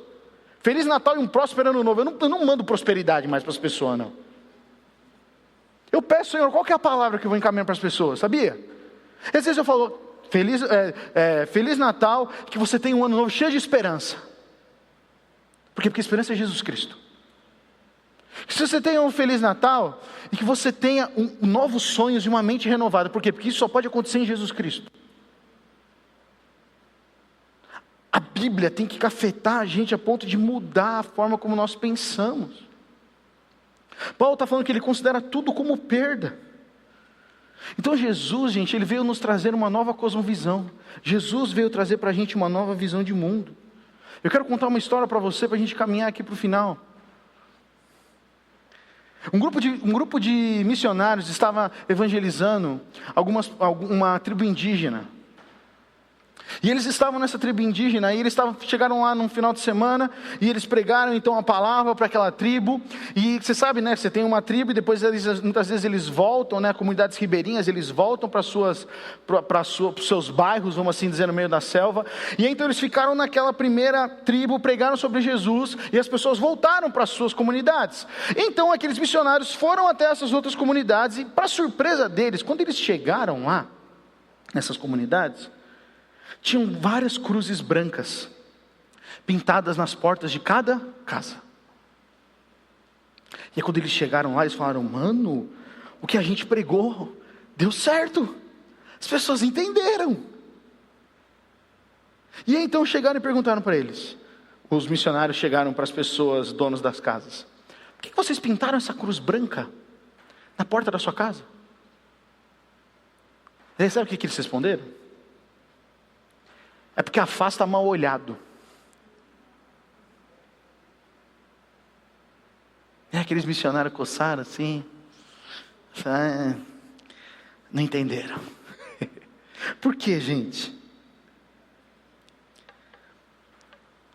Feliz Natal e um próspero ano novo. Eu não mando prosperidade mais para as pessoas, não. Eu peço, Senhor, qual que é a palavra que eu vou encaminhar para as pessoas, sabia? Às vezes eu falo, Feliz Natal, que você tenha um ano novo cheio de esperança. Por quê? Porque a esperança é Jesus Cristo. Se você tenha um Feliz Natal, e que você tenha novos sonhos e uma mente renovada. Por quê? Porque isso só pode acontecer em Jesus Cristo. A Bíblia tem que afetar a gente a ponto de mudar a forma como nós pensamos. Paulo está falando que ele considera tudo como perda. Então Jesus, gente, ele veio nos trazer uma nova cosmovisão. Jesus veio trazer para a gente uma nova visão de mundo. Eu quero contar uma história para você, para a gente caminhar aqui para o final. Um grupo de missionários estava evangelizando uma tribo indígena. E eles estavam nessa tribo indígena, e eles chegaram lá num final de semana, e eles pregaram então a palavra para aquela tribo. E você sabe, né, você tem uma tribo, e depois muitas vezes eles voltam, né, comunidades ribeirinhas, eles voltam para os seus bairros, vamos assim dizer, no meio da selva. E então eles ficaram naquela primeira tribo, pregaram sobre Jesus, e as pessoas voltaram para as suas comunidades. Então aqueles missionários foram até essas outras comunidades, e para surpresa deles, quando eles chegaram lá, nessas comunidades, tinham várias cruzes brancas pintadas nas portas de cada casa. E aí, quando eles chegaram lá, eles falaram: mano, o que a gente pregou deu certo, as pessoas entenderam. E aí, então chegaram e perguntaram para eles, os missionários chegaram para as pessoas, donos das casas: por que vocês pintaram essa cruz branca na porta da sua casa? E aí, sabe o que eles responderam? É porque afasta mal olhado. E aqueles missionários coçaram assim. Não entenderam. Por quê, gente?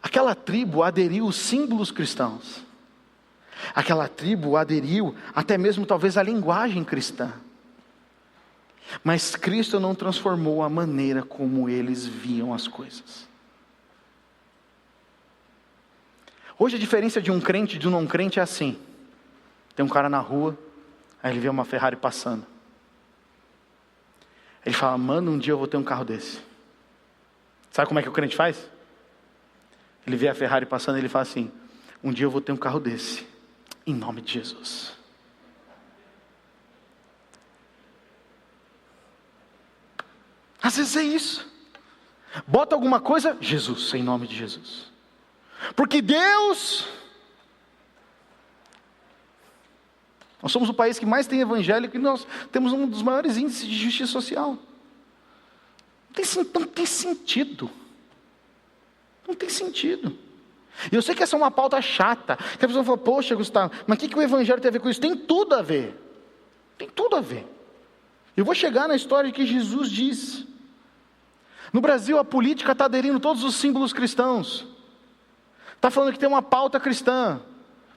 Aquela tribo aderiu aos símbolos cristãos. Aquela tribo aderiu até mesmo talvez à linguagem cristã. Mas Cristo não transformou a maneira como eles viam as coisas. Hoje a diferença de um crente e de um não crente é assim. Tem um cara na rua, aí ele vê uma Ferrari passando. Ele fala: mano, um dia eu vou ter um carro desse. Sabe como é que o crente faz? Ele vê a Ferrari passando e ele fala assim: um dia eu vou ter um carro desse, em nome de Jesus. Às vezes é isso. Bota alguma coisa, Jesus, em nome de Jesus. Porque Deus... Nós somos o país que mais tem evangélico, e nós temos um dos maiores índices de justiça social. Não tem sentido. Não tem sentido. E eu sei que essa é uma pauta chata, que a pessoa fala: poxa, Gustavo, mas o que o evangelho tem a ver com isso? Tem tudo a ver. Tem tudo a ver. Eu vou chegar na história que Jesus diz. No Brasil, a política está aderindo a todos os símbolos cristãos. Está falando que tem uma pauta cristã,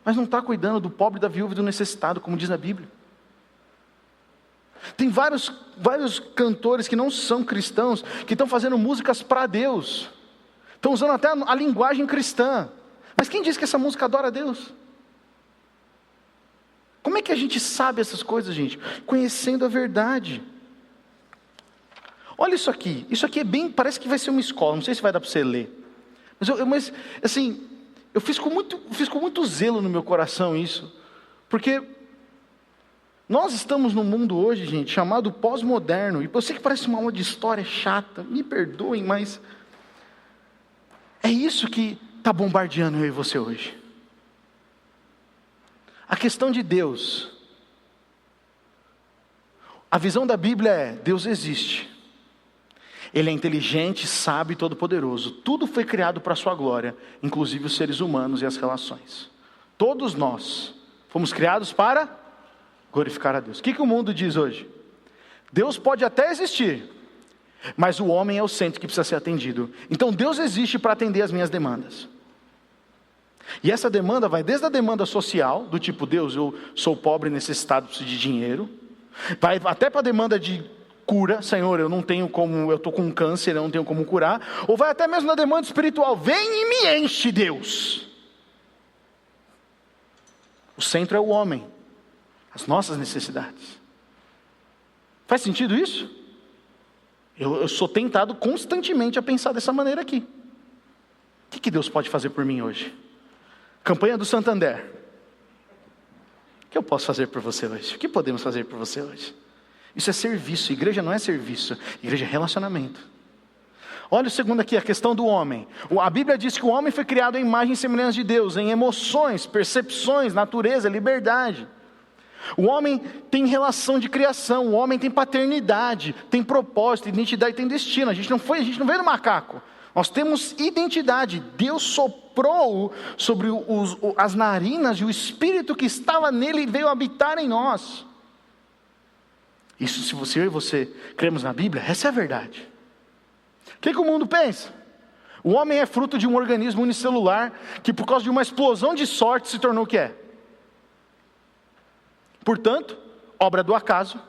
mas não está cuidando do pobre, da viúva e do necessitado, como diz a Bíblia. Tem vários cantores que não são cristãos, que estão fazendo músicas para Deus. Estão usando até a linguagem cristã. Mas quem diz que essa música adora a Deus? Como é que a gente sabe essas coisas, gente? Conhecendo a verdade. Olha isso aqui é bem, parece que vai ser uma escola, não sei se vai dar para você ler. Mas assim, eu fiz com muito zelo no meu coração isso, porque nós estamos num mundo hoje, gente, chamado pós-moderno, e eu sei que parece uma aula de história chata, me perdoem, mas é isso que está bombardeando eu e você hoje. A questão de Deus, a visão da Bíblia é: Deus existe. Ele é inteligente, sábio e todo-poderoso. Tudo foi criado para a sua glória, inclusive os seres humanos e as relações. Todos nós fomos criados para glorificar a Deus. O que o mundo diz hoje? Deus pode até existir, mas o homem é o centro que precisa ser atendido. Então Deus existe para atender as minhas demandas. E essa demanda vai desde a demanda social, do tipo: Deus, eu sou pobre, necessitado, preciso de dinheiro. Vai até para a demanda de cura: Senhor, eu estou com um câncer, eu não tenho como curar. Ou vai até mesmo na demanda espiritual: vem e me enche, Deus. O centro é o homem. as nossas necessidades. Faz sentido isso? Eu sou tentado constantemente a pensar dessa maneira aqui. O que Deus pode fazer por mim hoje? Campanha do Santander. O que eu posso fazer por você hoje? O que podemos fazer por você hoje? Isso é serviço. Igreja não é serviço. Igreja é relacionamento. Olha o segundo aqui, a questão do homem. A Bíblia diz que o homem foi criado em imagem e semelhança de Deus, em emoções, percepções, natureza, liberdade. O homem tem relação de criação, o homem tem paternidade, tem propósito, identidade, tem destino. A gente não veio do macaco. Nós temos identidade. Deus soprou sobre as narinas e o Espírito que estava nele veio habitar em nós. Isso, se você e você cremos na Bíblia, essa é a verdade. O que o mundo pensa? O homem é fruto de um organismo unicelular que por causa de uma explosão de sorte se tornou o que é. Portanto, obra do acaso,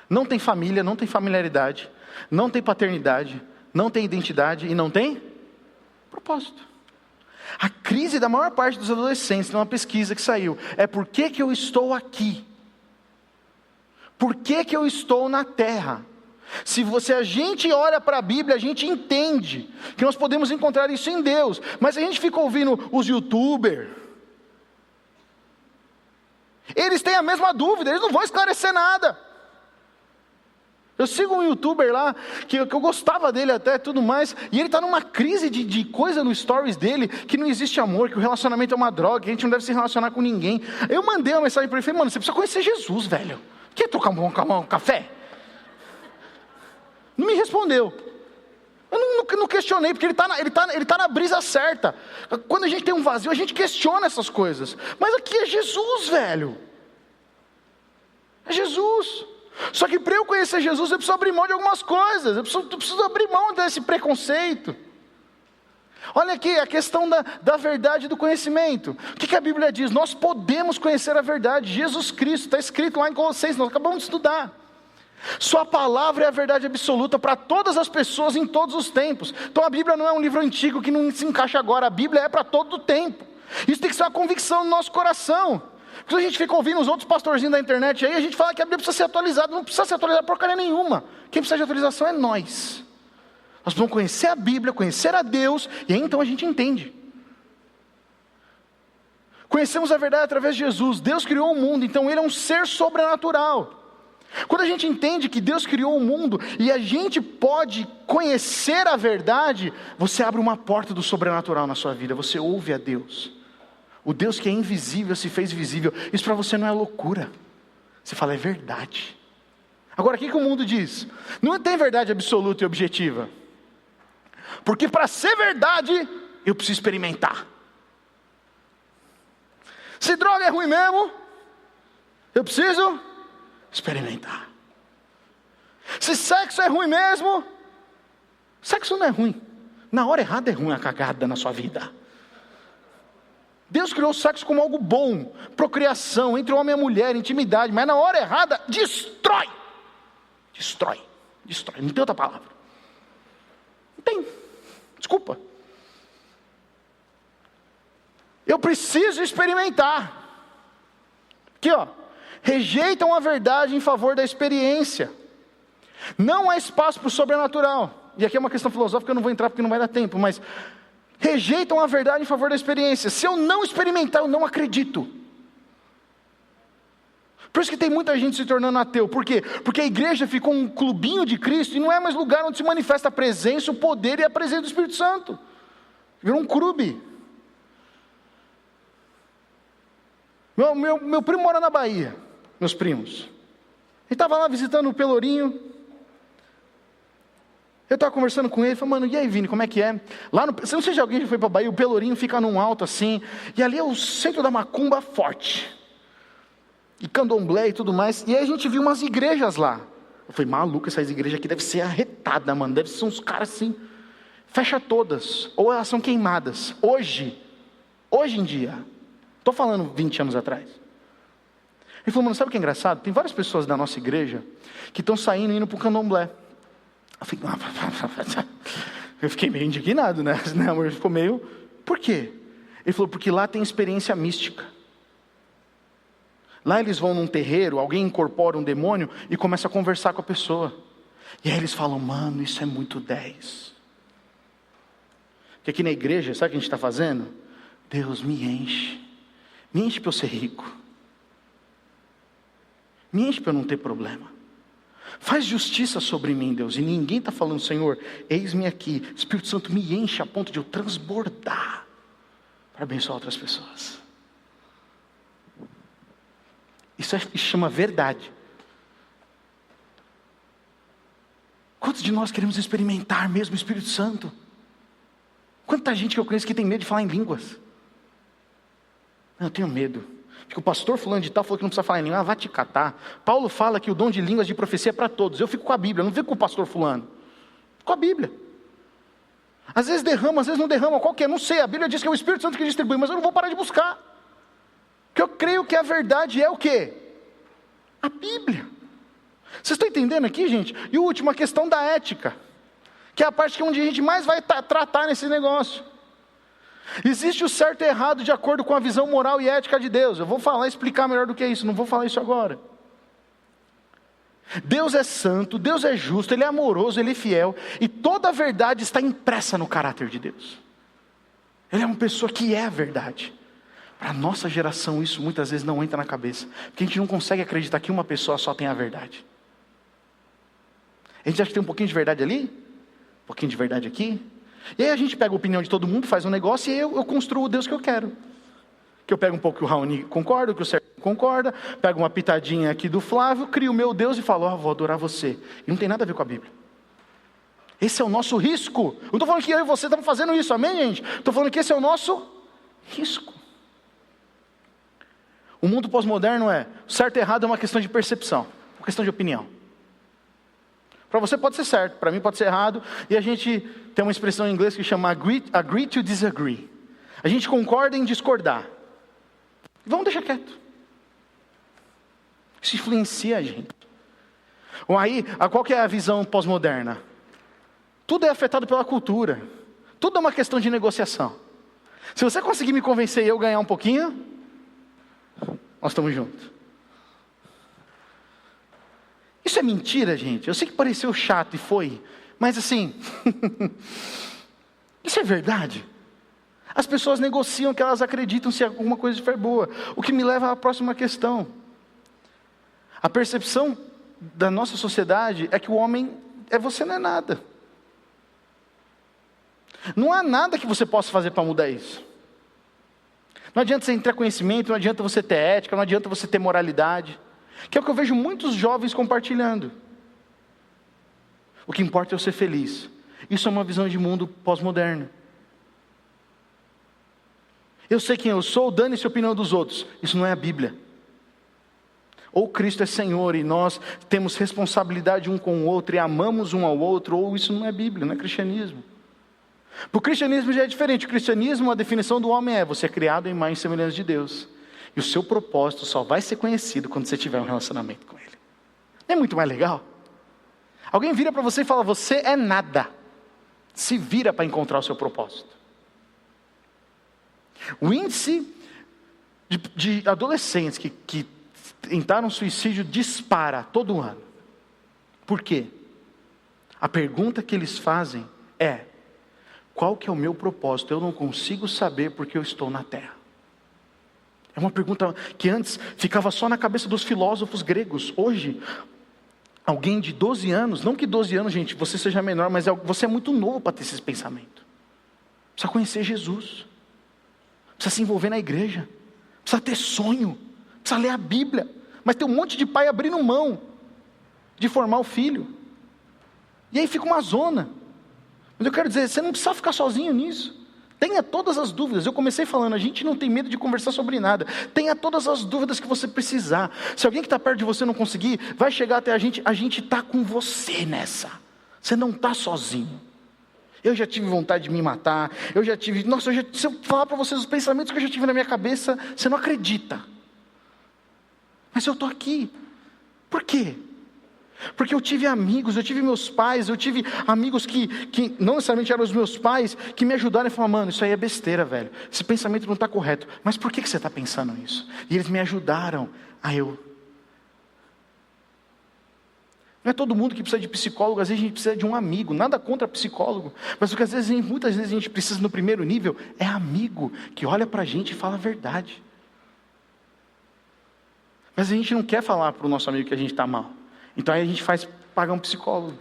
não tem família, não tem familiaridade, não tem paternidade, não tem identidade e não tem propósito. A crise da maior parte dos adolescentes, numa pesquisa que saiu, é por que eu estou aqui? Por que eu estou na terra? Se a gente olha para a Bíblia, a gente entende que nós podemos encontrar isso em Deus. Mas a gente fica ouvindo os youtubers, eles têm a mesma dúvida, eles não vão esclarecer nada. Eu sigo um youtuber lá, que eu gostava dele até tudo mais, e ele está numa crise de coisa no stories dele, que não existe amor, que o relacionamento é uma droga, que a gente não deve se relacionar com ninguém. Eu mandei uma mensagem para ele, falei, mano, você precisa conhecer Jesus, velho. Quer trocar um café? Não me respondeu. Eu não questionei, porque ele tá na brisa certa. Quando a gente tem um vazio, a gente questiona essas coisas. Mas aqui é Jesus, velho. É Jesus. Só que para eu conhecer Jesus, eu preciso abrir mão de algumas coisas. Eu preciso abrir mão desse preconceito. Olha aqui, a questão da verdade e do conhecimento. O que a Bíblia diz? Nós podemos conhecer a verdade. Jesus Cristo, está escrito lá em Colossenses, nós acabamos de estudar. Sua palavra é a verdade absoluta para todas as pessoas em todos os tempos. Então a Bíblia não é um livro antigo que não se encaixa agora. A Bíblia é para todo o tempo. Isso tem que ser uma convicção no nosso coração. Porque a gente fica ouvindo os outros pastorzinhos da internet aí, a gente fala que a Bíblia precisa ser atualizada. Não precisa ser atualizada porcaria nenhuma. Quem precisa de atualização é nós. Nós precisamos conhecer a Bíblia, conhecer a Deus, e aí então a gente entende. Conhecemos a verdade através de Jesus. Deus criou o mundo, então Ele é um ser sobrenatural. Quando a gente entende que Deus criou o mundo e a gente pode conhecer a verdade, você abre uma porta do sobrenatural na sua vida, você ouve a Deus. O Deus que é invisível se fez visível. Isso para você não é loucura. Você fala, é verdade. Agora, o que o mundo diz? Não tem verdade absoluta e objetiva. Porque para ser verdade, eu preciso experimentar. Se droga é ruim mesmo, eu preciso experimentar. Se sexo é ruim mesmo, sexo não é ruim. Na hora errada é ruim a cagada na sua vida. Deus criou o sexo como algo bom, procriação, entre o homem e a mulher, intimidade, mas na hora errada, destrói. Destrói. Não tem outra palavra. Não tem. Desculpa. Eu preciso experimentar. Aqui ó, rejeitam a verdade em favor da experiência. Não há espaço para o sobrenatural. E aqui é uma questão filosófica, eu não vou entrar porque não vai dar tempo, mas rejeitam a verdade em favor da experiência. Se eu não experimentar, eu não acredito. Por isso que tem muita gente se tornando ateu. Por quê? Porque a igreja ficou um clubinho de Cristo e não é mais lugar onde se manifesta a presença, o poder e a presença do Espírito Santo. Virou um clube. Meu primo mora na Bahia, meus primos. Ele estava lá visitando o Pelourinho. Eu estava conversando com ele, falei, mano, e aí Vini, como é que é? Lá no, não sei se alguém já foi para a Bahia, o Pelourinho fica num alto assim, e ali é o centro da macumba forte. E candomblé e tudo mais, e aí a gente viu umas igrejas lá. Eu falei, maluco, essas igrejas aqui devem ser arretadas, mano, deve ser uns caras assim, fecha todas, ou elas são queimadas. Hoje em dia, estou falando 20 anos atrás. Ele falou, mano, sabe o que é engraçado? Tem várias pessoas da nossa igreja que estão saindo e indo para o candomblé. Eu fiquei meio indignado, né? Ele ficou meio, por quê? Ele falou, porque lá tem experiência mística. Lá eles vão num terreiro, alguém incorpora um demônio e começa a conversar com a pessoa. E aí eles falam, mano, isso é muito 10. Porque aqui na igreja, sabe o que a gente está fazendo? Deus, me enche para eu ser rico. Me enche para eu não ter problema. Faz justiça sobre mim, Deus. E ninguém está falando, Senhor, eis-me aqui. Espírito Santo, me enche a ponto de eu transbordar para abençoar outras pessoas. Isso chama verdade. Quantos de nós queremos experimentar mesmo o Espírito Santo? Quanta gente que eu conheço que tem medo de falar em línguas. Eu tenho medo. Porque o pastor fulano de tal falou que não precisa falar em língua. Vai te catar. Paulo fala que o dom de línguas de profecia é para todos. Eu fico com a Bíblia, eu não fico com o pastor fulano. Fico com a Bíblia. Às vezes derrama, às vezes não derrama. Qual que é? Não sei. A Bíblia diz que é o Espírito Santo que distribui, mas eu não vou parar de buscar. Porque eu creio que a verdade é o quê? A Bíblia. Vocês estão entendendo aqui, gente? E o último, a questão da ética. Que é a parte onde a gente mais vai tratar nesse negócio. Existe o certo e errado de acordo com a visão moral e ética de Deus. Eu vou falar e explicar melhor do que isso, não vou falar isso agora. Deus é santo, Deus é justo, Ele é amoroso, Ele é fiel. E toda a verdade está impressa no caráter de Deus. Ele é uma pessoa que é a verdade. Para a nossa geração isso muitas vezes não entra na cabeça. Porque a gente não consegue acreditar que uma pessoa só tem a verdade. A gente acha que tem um pouquinho de verdade ali, um pouquinho de verdade aqui. E aí a gente pega a opinião de todo mundo, faz um negócio e eu construo o Deus que eu quero. Que eu pego um pouco que o Raoni concorda, que o Sérgio concorda, pego uma pitadinha aqui do Flávio, crio o meu Deus e falo, vou adorar você. E não tem nada a ver com a Bíblia. Esse é o nosso risco. Eu não estou falando que eu e você estamos fazendo isso, amém, gente? Estou falando que esse é o nosso risco. O mundo pós-moderno o certo e errado é uma questão de percepção, uma questão de opinião. Para você pode ser certo, para mim pode ser errado, e a gente tem uma expressão em inglês que chama agree to disagree. A gente concorda em discordar. Vamos deixar quieto. Isso influencia a gente. Ou aí, qual que é a visão pós-moderna? Tudo é afetado pela cultura. Tudo é uma questão de negociação. Se você conseguir me convencer e eu ganhar um pouquinho, nós estamos juntos. Isso é mentira, gente. Eu sei que pareceu chato e foi, mas assim, isso é verdade. As pessoas negociam o que elas acreditam se alguma coisa estiver boa. O que me leva à próxima questão. A percepção da nossa sociedade é que o homem você não é nada. Não há nada que você possa fazer para mudar isso. Não adianta você ter conhecimento, não adianta você ter ética, não adianta você ter moralidade. Que é o que eu vejo muitos jovens compartilhando. O que importa é eu ser feliz. Isso é uma visão de mundo pós-moderno. Eu sei quem eu sou, dane-se a opinião dos outros. Isso não é a Bíblia. Ou Cristo é Senhor e nós temos responsabilidade um com o outro e amamos um ao outro, ou isso não é Bíblia, não é cristianismo. Para o cristianismo já é diferente. O cristianismo, a definição do homem você é criado em imagem e semelhança de Deus. E o seu propósito só vai ser conhecido quando você tiver um relacionamento com Ele. Não é muito mais legal? Alguém vira para você e fala, você é nada. Se vira para encontrar o seu propósito. O índice de adolescentes que tentaram suicídio dispara todo ano. Por quê? A pergunta que eles fazem é, qual que é o meu propósito? Eu não consigo saber porque eu estou na Terra. É uma pergunta que antes ficava só na cabeça dos filósofos gregos. Hoje, alguém de 12 anos, não que 12 anos, gente, você seja menor, mas você é muito novo para ter esse pensamento. Precisa conhecer Jesus. Precisa se envolver na igreja. Precisa ter sonho. Precisa ler a Bíblia. Mas tem um monte de pai abrindo mão de formar o filho. E aí fica uma zona. Mas eu quero dizer, você não precisa ficar sozinho nisso. Tenha todas as dúvidas. Eu comecei falando, a gente não tem medo de conversar sobre nada. Tenha todas as dúvidas que você precisar. Se alguém que está perto de você não conseguir, vai chegar até a gente está com você nessa. Você não está sozinho. Eu já tive vontade de me matar. Se eu falar para vocês os pensamentos que eu já tive na minha cabeça, você não acredita. Mas eu estou aqui. Por quê? Porque eu tive amigos, eu tive meus pais, eu tive amigos que não necessariamente eram os meus pais, que me ajudaram e falaram, mano, isso aí é besteira, velho. Esse pensamento não está correto. Mas por que você está pensando isso? E eles me ajudaram a eu. Não é todo mundo que precisa de psicólogo, às vezes a gente precisa de um amigo. Nada contra psicólogo. Mas o que muitas vezes a gente precisa no primeiro nível é amigo, que olha pra gente e fala a verdade. Mas a gente não quer falar para o nosso amigo que a gente está mal. Então aí a gente faz pagar um psicólogo.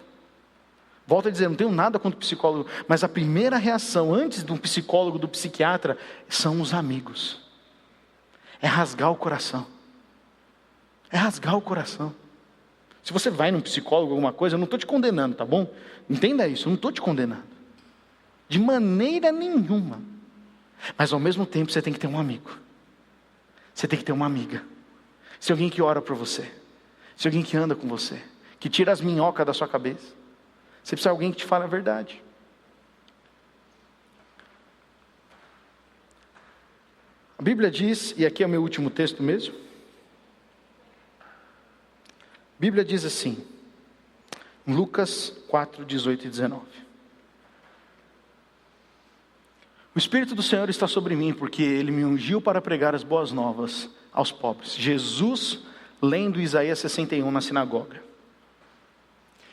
Volto a dizer, não tenho nada contra o psicólogo, mas a primeira reação antes do psicólogo, do psiquiatra, são os amigos. É rasgar o coração. É rasgar o coração. Se você vai num psicólogo, alguma coisa, eu não estou te condenando, tá bom? Entenda isso, eu não estou te condenando. De maneira nenhuma. Mas ao mesmo tempo você tem que ter um amigo. Você tem que ter uma amiga. Se alguém que ora por você. Se alguém que anda com você, que tira as minhocas da sua cabeça. Você precisa de alguém que te fale a verdade. A Bíblia diz, e aqui é o meu último texto mesmo. A Bíblia diz assim, em Lucas 4, 18 e 19. O Espírito do Senhor está sobre mim, porque Ele me ungiu para pregar as boas novas aos pobres. Jesus lendo Isaías 61 na sinagoga.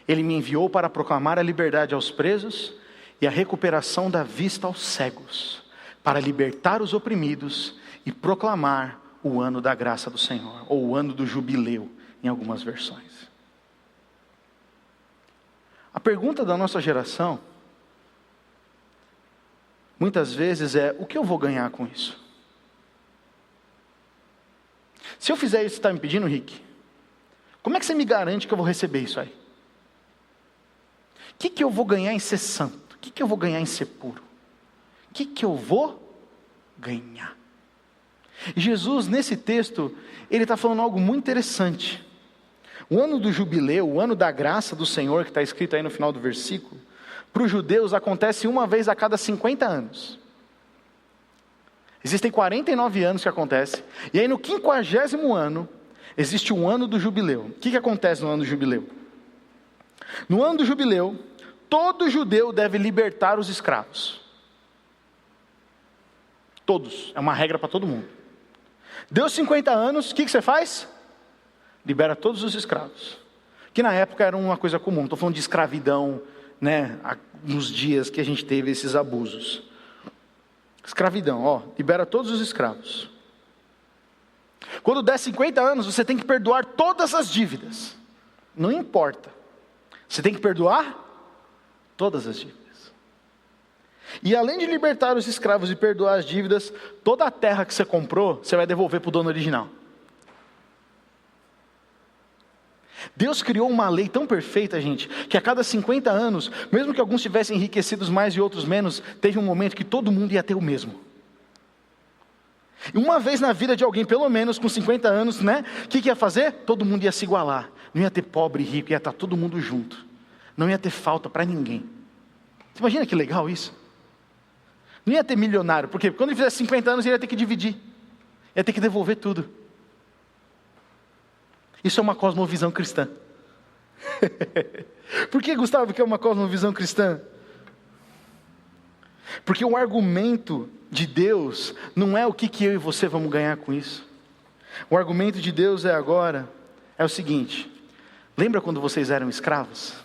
Ele me enviou para proclamar a liberdade aos presos e a recuperação da vista aos cegos, para libertar os oprimidos e proclamar o ano da graça do Senhor, ou o ano do jubileu, em algumas versões. A pergunta da nossa geração, muitas vezes é, o que eu vou ganhar com isso? Se eu fizer isso que você está me pedindo, Rick, como é que você me garante que eu vou receber isso aí? O que eu vou ganhar em ser santo? O que eu vou ganhar em ser puro? O que eu vou ganhar? E Jesus, nesse texto, ele está falando algo muito interessante. O ano do jubileu, o ano da graça do Senhor, que está escrito aí no final do versículo, para os judeus acontece uma vez a cada 50 anos. Existem 49 anos que acontece, e aí no 50º ano, existe um ano do jubileu. O que acontece no ano do jubileu? No ano do jubileu, todo judeu deve libertar os escravos. Todos, é uma regra para todo mundo. Deu 50 anos, o que você faz? Libera todos os escravos. Que na época era uma coisa comum, não estou falando de escravidão, né, nos dias que a gente teve esses abusos. Escravidão, libera todos os escravos. Quando der 50 anos, você tem que perdoar todas as dívidas. Não importa. Você tem que perdoar todas as dívidas. E além de libertar os escravos e perdoar as dívidas, toda a terra que você comprou, você vai devolver para o dono original. Deus criou uma lei tão perfeita, gente, que a cada 50 anos, mesmo que alguns tivessem enriquecidos mais e outros menos, teve um momento que todo mundo ia ter o mesmo. E uma vez na vida de alguém, pelo menos com 50 anos, né? O que ia fazer? Todo mundo ia se igualar. Não ia ter pobre e rico, ia estar todo mundo junto. Não ia ter falta para ninguém. Você imagina que legal isso? Não ia ter milionário, porque quando ele fizesse 50 anos, ele ia ter que dividir. Ia ter que devolver tudo. Isso é uma cosmovisão cristã. Por que, Gustavo, que é uma cosmovisão cristã? Porque o argumento de Deus não é o que eu e você vamos ganhar com isso. O argumento de Deus é o seguinte: lembra quando vocês eram escravos?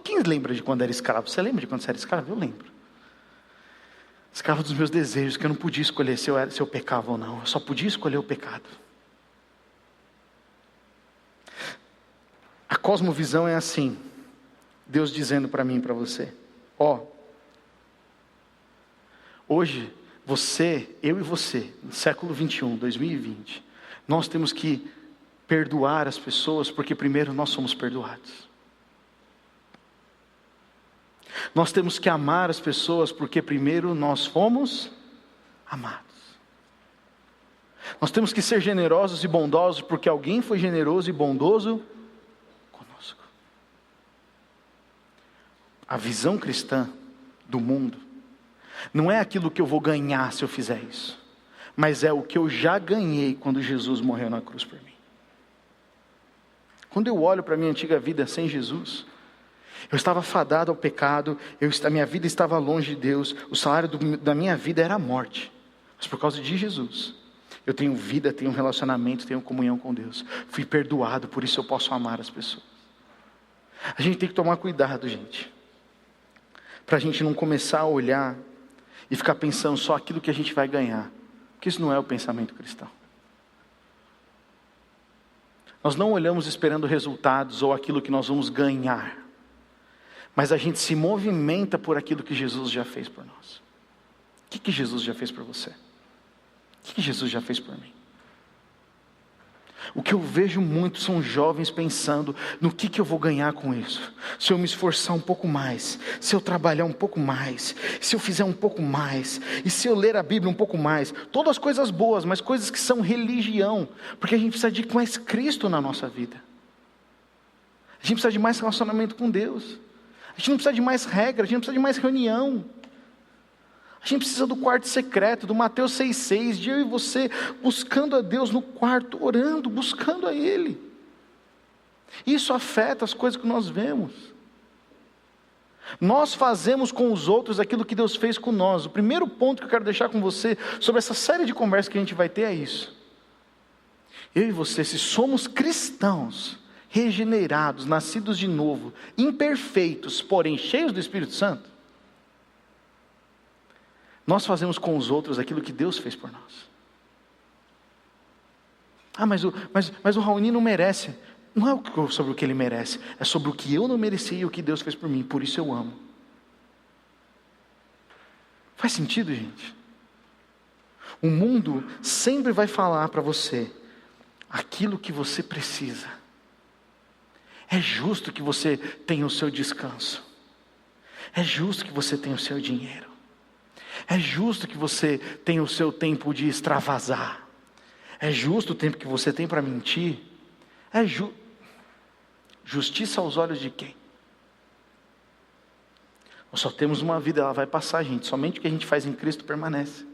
Quem lembra de quando era escravo? Você lembra de quando você era escravo? Eu lembro. Escravo dos meus desejos, que eu não podia escolher se eu pecava ou não. Eu só podia escolher o pecado. A cosmovisão é assim. Deus dizendo para mim e para você. Hoje, eu e você, no século 21, 2020, nós temos que perdoar as pessoas, porque primeiro nós somos perdoados. Nós temos que amar as pessoas, porque primeiro nós fomos amados. Nós temos que ser generosos e bondosos, porque alguém foi generoso e bondoso conosco. A visão cristã do mundo não é aquilo que eu vou ganhar se eu fizer isso, mas é o que eu já ganhei quando Jesus morreu na cruz por mim. Quando eu olho para a minha antiga vida sem Jesus, eu estava fadado ao pecado, a minha vida estava longe de Deus, o salário da minha vida era a morte. Mas por causa de Jesus, eu tenho vida, tenho relacionamento, tenho comunhão com Deus. Fui perdoado, por isso eu posso amar as pessoas. A gente tem que tomar cuidado, gente, para a gente não começar a olhar e ficar pensando só aquilo que a gente vai ganhar. Porque isso não é o pensamento cristão. Nós não olhamos esperando resultados ou aquilo que nós vamos ganhar, mas a gente se movimenta por aquilo que Jesus já fez por nós. O que Jesus já fez por você? O que Jesus já fez por mim? O que eu vejo muito são jovens pensando no que eu vou ganhar com isso. Se eu me esforçar um pouco mais, se eu trabalhar um pouco mais, se eu fizer um pouco mais, e se eu ler a Bíblia um pouco mais. Todas as coisas boas, mas coisas que são religião, porque a gente precisa de mais Cristo na nossa vida. A gente precisa de mais relacionamento com Deus. A gente não precisa de mais regra, a gente não precisa de mais reunião. A gente precisa do quarto secreto, do Mateus 6,6, de eu e você buscando a Deus no quarto, orando, buscando a Ele. Isso afeta as coisas que nós vemos. Nós fazemos com os outros aquilo que Deus fez com nós. O primeiro ponto que eu quero deixar com você, sobre essa série de conversas que a gente vai ter, é isso. Eu e você, se somos cristãos, regenerados, nascidos de novo, imperfeitos, porém cheios do Espírito Santo, nós fazemos com os outros aquilo que Deus fez por nós. Mas o Raoni não merece. Não é sobre o que ele merece, é sobre o que eu não mereci e o que Deus fez por mim, por isso eu amo. Faz sentido, gente? O mundo sempre vai falar para você aquilo que você precisa. É justo que você tenha o seu descanso. É justo que você tenha o seu dinheiro. É justo que você tenha o seu tempo de extravasar. É justo o tempo que você tem para mentir. Justiça aos olhos de quem? Nós só temos uma vida, ela vai passar, gente. Somente o que a gente faz em Cristo permanece.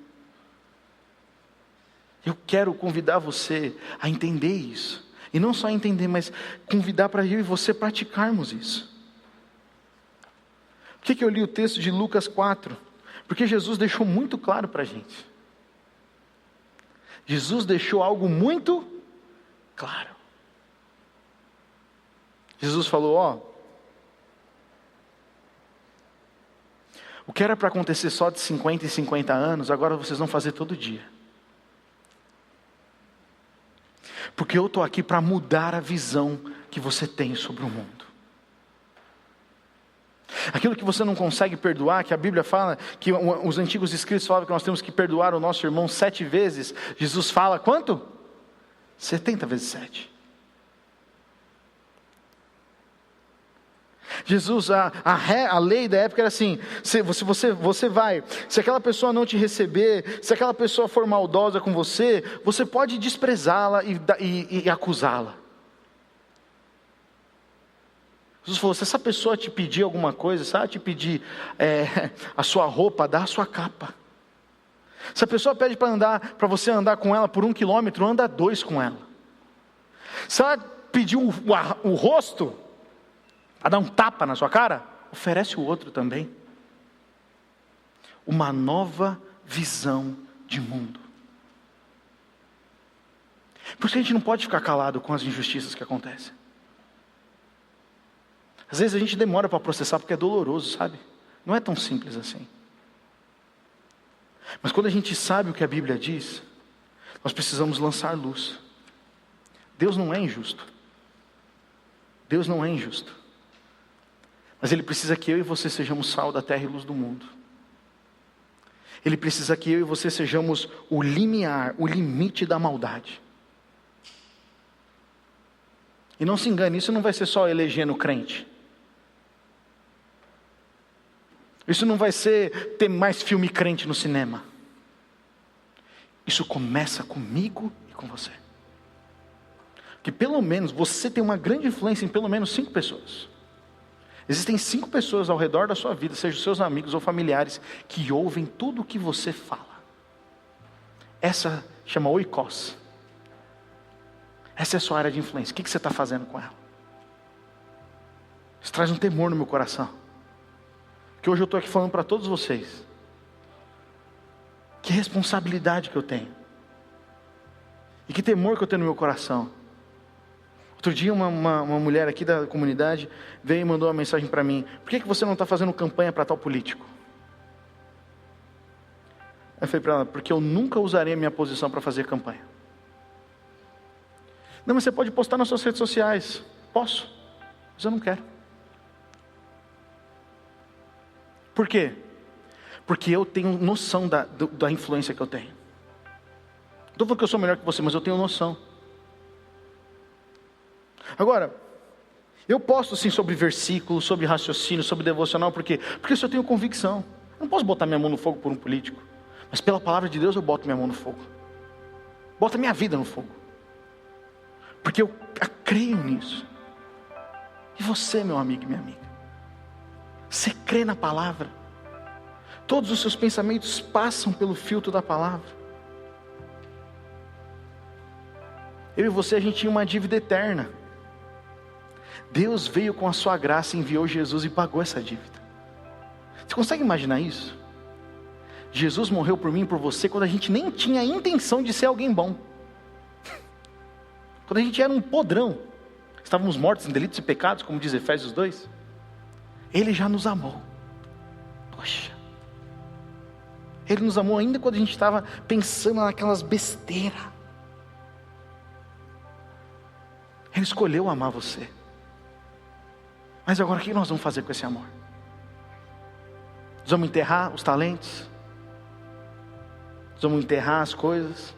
Eu quero convidar você a entender isso. E não só entender, mas convidar para eu e você praticarmos isso. Por que eu li o texto de Lucas 4? Porque Jesus deixou muito claro para a gente. Jesus deixou algo muito claro. Jesus falou, o que era para acontecer só de 50 em 50 anos, agora vocês vão fazer todo dia. Porque eu estou aqui para mudar a visão que você tem sobre o mundo. Aquilo que você não consegue perdoar, que a Bíblia fala, que os antigos escritos falam que nós temos que perdoar o nosso irmão 7 vezes, Jesus fala quanto? 70 vezes 7. Jesus, a lei da época era assim, você vai, se aquela pessoa não te receber, se aquela pessoa for maldosa com você, você pode desprezá-la e acusá-la. Jesus falou, se essa pessoa te pedir alguma coisa, se ela te pedir a sua roupa, dá a sua capa. Se a pessoa pede para você andar com ela por 1 quilômetro, anda 2 com ela. Se ela pedir o rosto, a dar um tapa na sua cara, oferece o outro também. Uma nova visão de mundo. Por isso que a gente não pode ficar calado com as injustiças que acontecem. Às vezes a gente demora para processar porque é doloroso, sabe? Não é tão simples assim. Mas quando a gente sabe o que a Bíblia diz, nós precisamos lançar luz. Deus não é injusto. Deus não é injusto. Mas Ele precisa que eu e você sejamos sal da terra e luz do mundo. Ele precisa que eu e você sejamos o limiar, o limite da maldade. E não se engane, isso não vai ser só elegendo crente. Isso não vai ser ter mais filme crente no cinema. Isso começa comigo e com você. Que pelo menos você tem uma grande influência em pelo menos 5 pessoas. Existem 5 pessoas ao redor da sua vida, sejam seus amigos ou familiares, que ouvem tudo o que você fala. Essa chama oikos. Essa é a sua área de influência. O que você está fazendo com ela? Isso traz um temor no meu coração. Que hoje eu estou aqui falando para todos vocês. Que responsabilidade que eu tenho. E que temor que eu tenho no meu coração. Outro dia uma mulher aqui da comunidade veio e mandou uma mensagem para mim. Por que você não está fazendo campanha para tal político? Eu falei para ela, porque eu nunca usarei a minha posição para fazer campanha. Não, mas você pode postar nas suas redes sociais. Posso, mas eu não quero. Por quê? Porque eu tenho noção da influência que eu tenho. Não estou falando que eu sou melhor que você, mas eu tenho noção. Agora, eu posto sim sobre versículos, sobre raciocínio, sobre devocional, por quê? Porque isso eu tenho convicção. Eu não posso botar minha mão no fogo por um político. Mas pela palavra de Deus eu boto minha mão no fogo. Boto a minha vida no fogo. Porque eu creio nisso. E você, meu amigo e minha amiga? Você crê na palavra? Todos os seus pensamentos passam pelo filtro da palavra. Eu e você, a gente tinha uma dívida eterna. Deus veio com a sua graça, enviou Jesus e pagou essa dívida. Você consegue imaginar isso? Jesus morreu por mim e por você quando a gente nem tinha a intenção de ser alguém bom. Quando a gente era um podrão. Estávamos mortos em delitos e pecados, como diz Efésios 2. Ele já nos amou. Poxa. Ele nos amou ainda quando a gente estava pensando naquelas besteiras. Ele escolheu amar você. Mas agora o que nós vamos fazer com esse amor? Nós vamos enterrar os talentos? Nós vamos enterrar as coisas?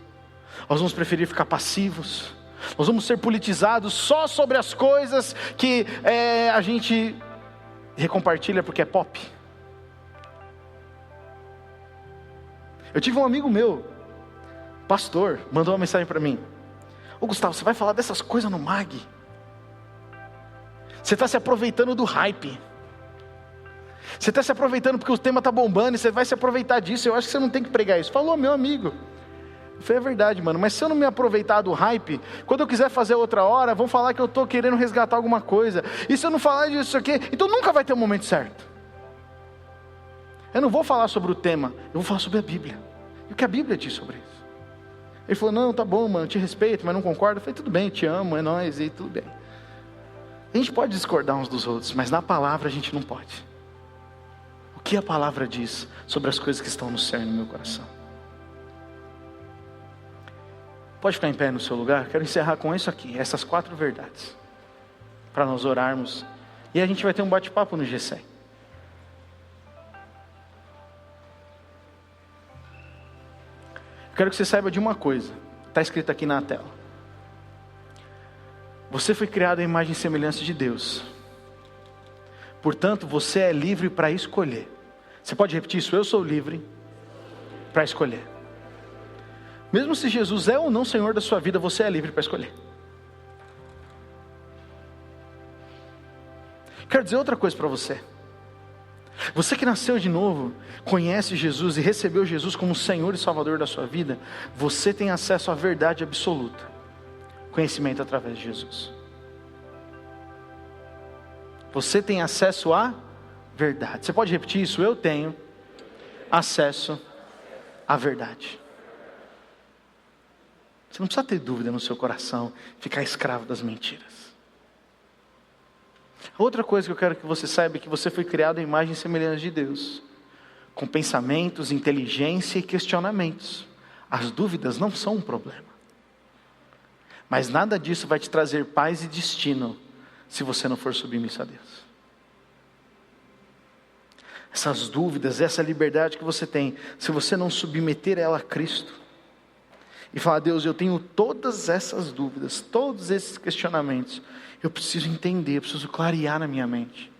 Nós vamos preferir ficar passivos? Nós vamos ser politizados só sobre as coisas que a gente recompartilha porque é pop? Eu tive um amigo meu, pastor, mandou uma mensagem para mim. Ô Gustavo, você vai falar dessas coisas no MAG? Você está se aproveitando do hype. Você está se aproveitando porque o tema está bombando e você vai se aproveitar disso. Eu acho que você não tem que pregar isso. Falou, meu amigo. Eu falei, é verdade, mano. Mas se eu não me aproveitar do hype, quando eu quiser fazer outra hora, vão falar que eu estou querendo resgatar alguma coisa. E se eu não falar disso aqui, então nunca vai ter um momento certo. Eu não vou falar sobre o tema, eu vou falar sobre a Bíblia. E o que a Bíblia diz sobre isso? Ele falou, não, tá bom, mano, te respeito, mas não concordo. Eu falei, tudo bem, te amo, é nóis, e tudo bem. A gente pode discordar uns dos outros, mas na palavra a gente não pode. O que a palavra diz sobre as coisas que estão no cerne do meu coração? Pode ficar em pé no seu lugar? Quero encerrar com isso aqui, essas 4 verdades, para nós orarmos, e a gente vai ter um bate-papo no GC. Quero que você saiba de uma coisa, está escrito aqui na tela. Você foi criado à imagem e semelhança de Deus. Portanto, você é livre para escolher. Você pode repetir isso? Eu sou livre para escolher. Mesmo se Jesus é ou não Senhor da sua vida, você é livre para escolher. Quero dizer outra coisa para você. Você que nasceu de novo, conhece Jesus e recebeu Jesus como Senhor e Salvador da sua vida, você tem acesso à verdade absoluta. Conhecimento através de Jesus. Você tem acesso à verdade. Você pode repetir isso? Eu tenho acesso à verdade. Você não precisa ter dúvida no seu coração, ficar escravo das mentiras. Outra coisa que eu quero que você saiba é que você foi criado à imagem e semelhança de Deus, com pensamentos, inteligência e questionamentos. As dúvidas não são um problema. Mas nada disso vai te trazer paz e destino, se você não for submisso a Deus. Essas dúvidas, essa liberdade que você tem, se você não submeter ela a Cristo, e falar, Deus, eu tenho todas essas dúvidas, todos esses questionamentos, eu preciso entender, eu preciso clarear na minha mente.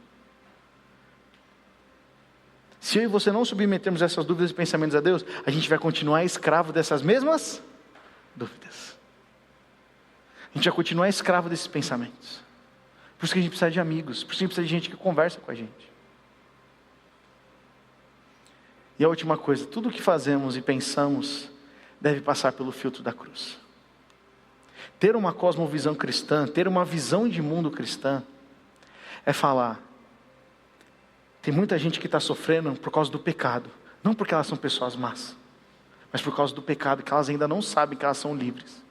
Se eu e você não submetermos essas dúvidas e pensamentos a Deus, a gente vai continuar escravo dessas mesmas dúvidas. A gente vai continuar escravo desses pensamentos. Por isso que a gente precisa de amigos, por isso que a gente precisa de gente que conversa com a gente. E a última coisa, tudo o que fazemos e pensamos deve passar pelo filtro da cruz. Ter uma cosmovisão cristã, ter uma visão de mundo cristã, é falar, tem muita gente que está sofrendo por causa do pecado, não porque elas são pessoas más, mas por causa do pecado, que elas ainda não sabem que elas são livres.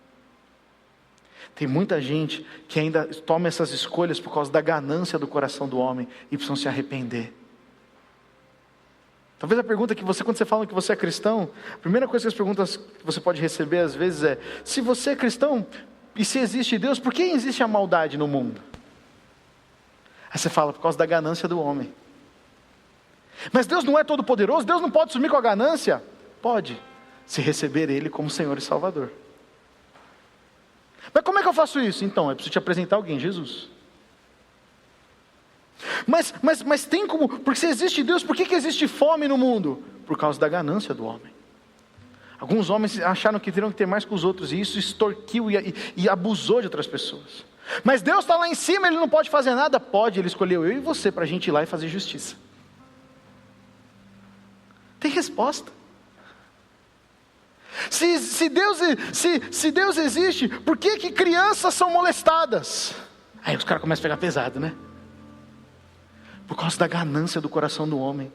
Tem muita gente que ainda toma essas escolhas por causa da ganância do coração do homem e precisam se arrepender. Talvez a pergunta que você, quando você fala que você é cristão, a primeira coisa que as perguntas que você pode receber às vezes é, se você é cristão e se existe Deus, por que existe a maldade no mundo? Aí você fala, por causa da ganância do homem. Mas Deus não é todo poderoso? Deus não pode sumir com a ganância? Pode, se receber Ele como Senhor e Salvador. Mas como é que eu faço isso? Então, eu preciso te apresentar alguém, Jesus. Mas tem como, porque se existe Deus, por que existe fome no mundo? Por causa da ganância do homem. Alguns homens acharam que teriam que ter mais que os outros, e isso extorquiu e abusou de outras pessoas. Mas Deus está lá em cima, Ele não pode fazer nada? Pode, Ele escolheu eu e você para a gente ir lá e fazer justiça. Tem resposta. Se Deus existe, por que crianças são molestadas? Aí os caras começam a pegar pesado, né? Por causa da ganância do coração do homem.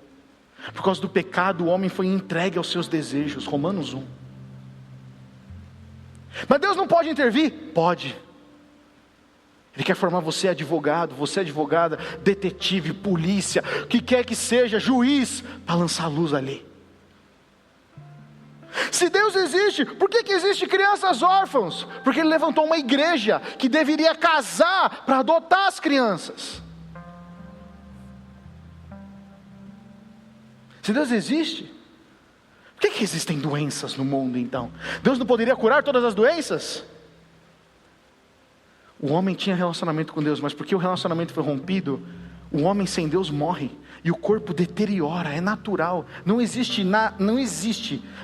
Por causa do pecado, o homem foi entregue aos seus desejos. Romanos 1. Mas Deus não pode intervir? Pode. Ele quer formar você advogado, você advogada, detetive, polícia, o que quer que seja, juiz, para lançar luz ali. Se Deus existe, por que existem crianças órfãos? Porque Ele levantou uma igreja que deveria casar para adotar as crianças. Se Deus existe, por que existem doenças no mundo então? Deus não poderia curar todas as doenças? O homem tinha relacionamento com Deus, mas porque o relacionamento foi rompido, o homem sem Deus morre, e o corpo deteriora, é natural. Não existe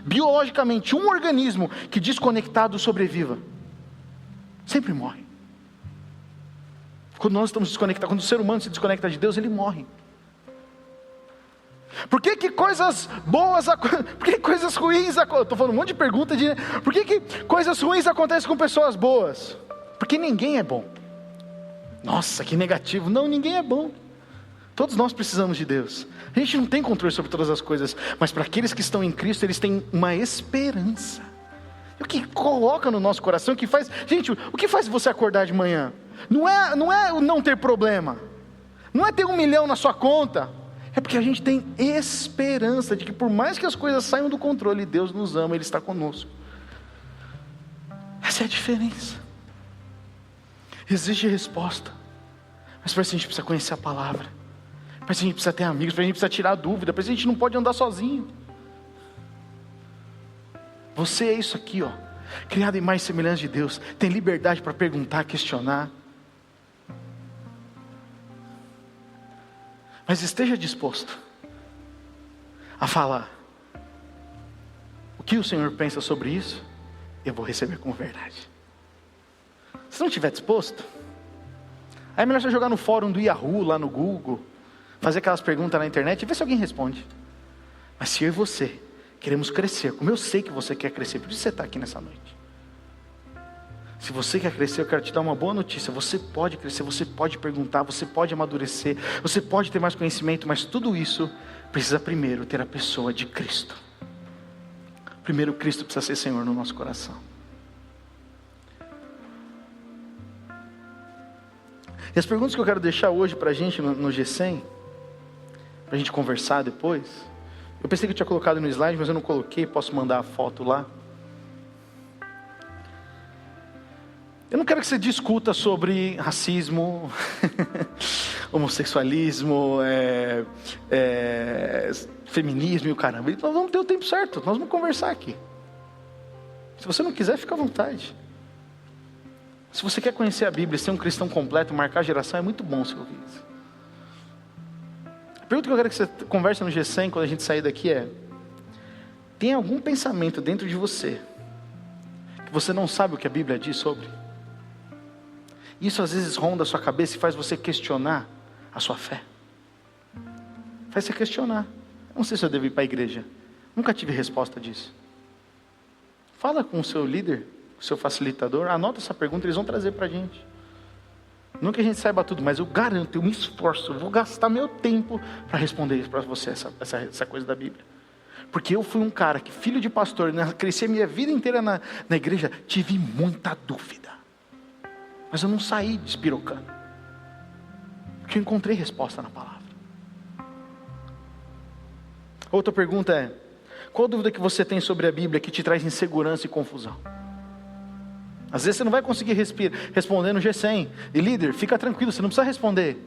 biologicamente um organismo que desconectado sobreviva. Sempre morre. Quando nós estamos desconectados, quando o ser humano se desconecta de Deus, ele morre. Por que coisas boas, por que coisas ruins acontecem? Estou falando um monte de pergunta de, por que coisas ruins acontecem com pessoas boas? Porque ninguém é bom. Nossa, que negativo. Não, ninguém é bom. Todos nós precisamos de Deus. A gente não tem controle sobre todas as coisas, mas para aqueles que estão em Cristo, eles têm uma esperança. O que coloca no nosso coração, o que faz... Gente, o que faz você acordar de manhã? Não é o não ter problema. Não é ter 1 milhão na sua conta. É porque a gente tem esperança de que por mais que as coisas saiam do controle, Deus nos ama, Ele está conosco. Essa é a diferença. Existe resposta. Mas para isso a gente precisa conhecer a palavra. Para isso a gente precisa ter amigos, para isso a gente precisa tirar dúvida, para isso a gente não pode andar sozinho. Você é isso aqui, ó, criado em mais semelhança de Deus. Tem liberdade para perguntar, questionar. Mas esteja disposto a falar. O que o Senhor pensa sobre isso, eu vou receber como verdade. Se não estiver disposto, aí é melhor você jogar no fórum do Yahoo, lá no Google, fazer aquelas perguntas na internet e ver se alguém responde. Mas se eu e você queremos crescer, como eu sei que você quer crescer, por isso você está aqui nessa noite. Se você quer crescer, eu quero te dar uma boa notícia. Você pode crescer, você pode perguntar, você pode amadurecer, você pode ter mais conhecimento, mas tudo isso precisa primeiro ter a pessoa de Cristo. Primeiro Cristo precisa ser Senhor no nosso coração. E as perguntas que eu quero deixar hoje para a gente no G100, para a gente conversar depois, eu pensei que eu tinha colocado no slide, mas eu não coloquei, posso mandar a foto lá. Eu não quero que você discuta sobre racismo, homossexualismo, feminismo e o caramba. Nós vamos ter o tempo certo, nós vamos conversar aqui. Se você não quiser, fica à vontade. Se você quer conhecer a Bíblia, ser um cristão completo, marcar a geração, é muito bom você ouvir isso. A pergunta que eu quero que você converse no G100 quando a gente sair daqui é: tem algum pensamento dentro de você que você não sabe o que a Bíblia diz sobre? Isso às vezes ronda a sua cabeça e faz você questionar a sua fé. Faz você questionar. Não sei se eu devo ir para a igreja. Nunca tive resposta disso. Fala com o seu líder, o seu facilitador, anota essa pergunta, eles vão trazer para a gente. Não que a gente saiba tudo, mas eu garanto, eu me esforço, eu vou gastar meu tempo para responder isso para você, essa coisa da Bíblia. Porque eu fui um cara que, filho de pastor, cresci a minha vida inteira na igreja, tive muita dúvida. Mas eu não saí despirocando. Porque eu encontrei resposta na palavra. Outra pergunta é: qual dúvida que você tem sobre a Bíblia que te traz insegurança e confusão? Às vezes você não vai conseguir responder no G100. E líder, fica tranquilo, você não precisa responder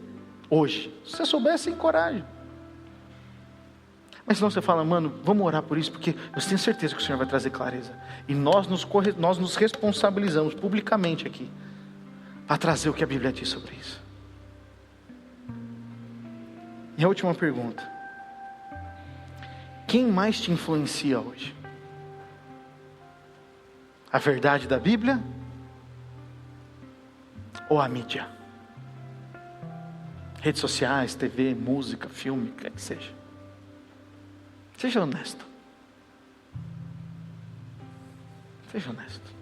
hoje. Se você souber, você encoraja. Mas senão você fala, mano, vamos orar por isso, porque eu tenho certeza que o Senhor vai trazer clareza. E nós nos responsabilizamos publicamente aqui para trazer o que a Bíblia diz sobre isso. E a última pergunta: quem mais te influencia hoje? A verdade da Bíblia ou a mídia? Redes sociais, TV, música, filme, o que quer que seja. Seja honesto. Seja honesto.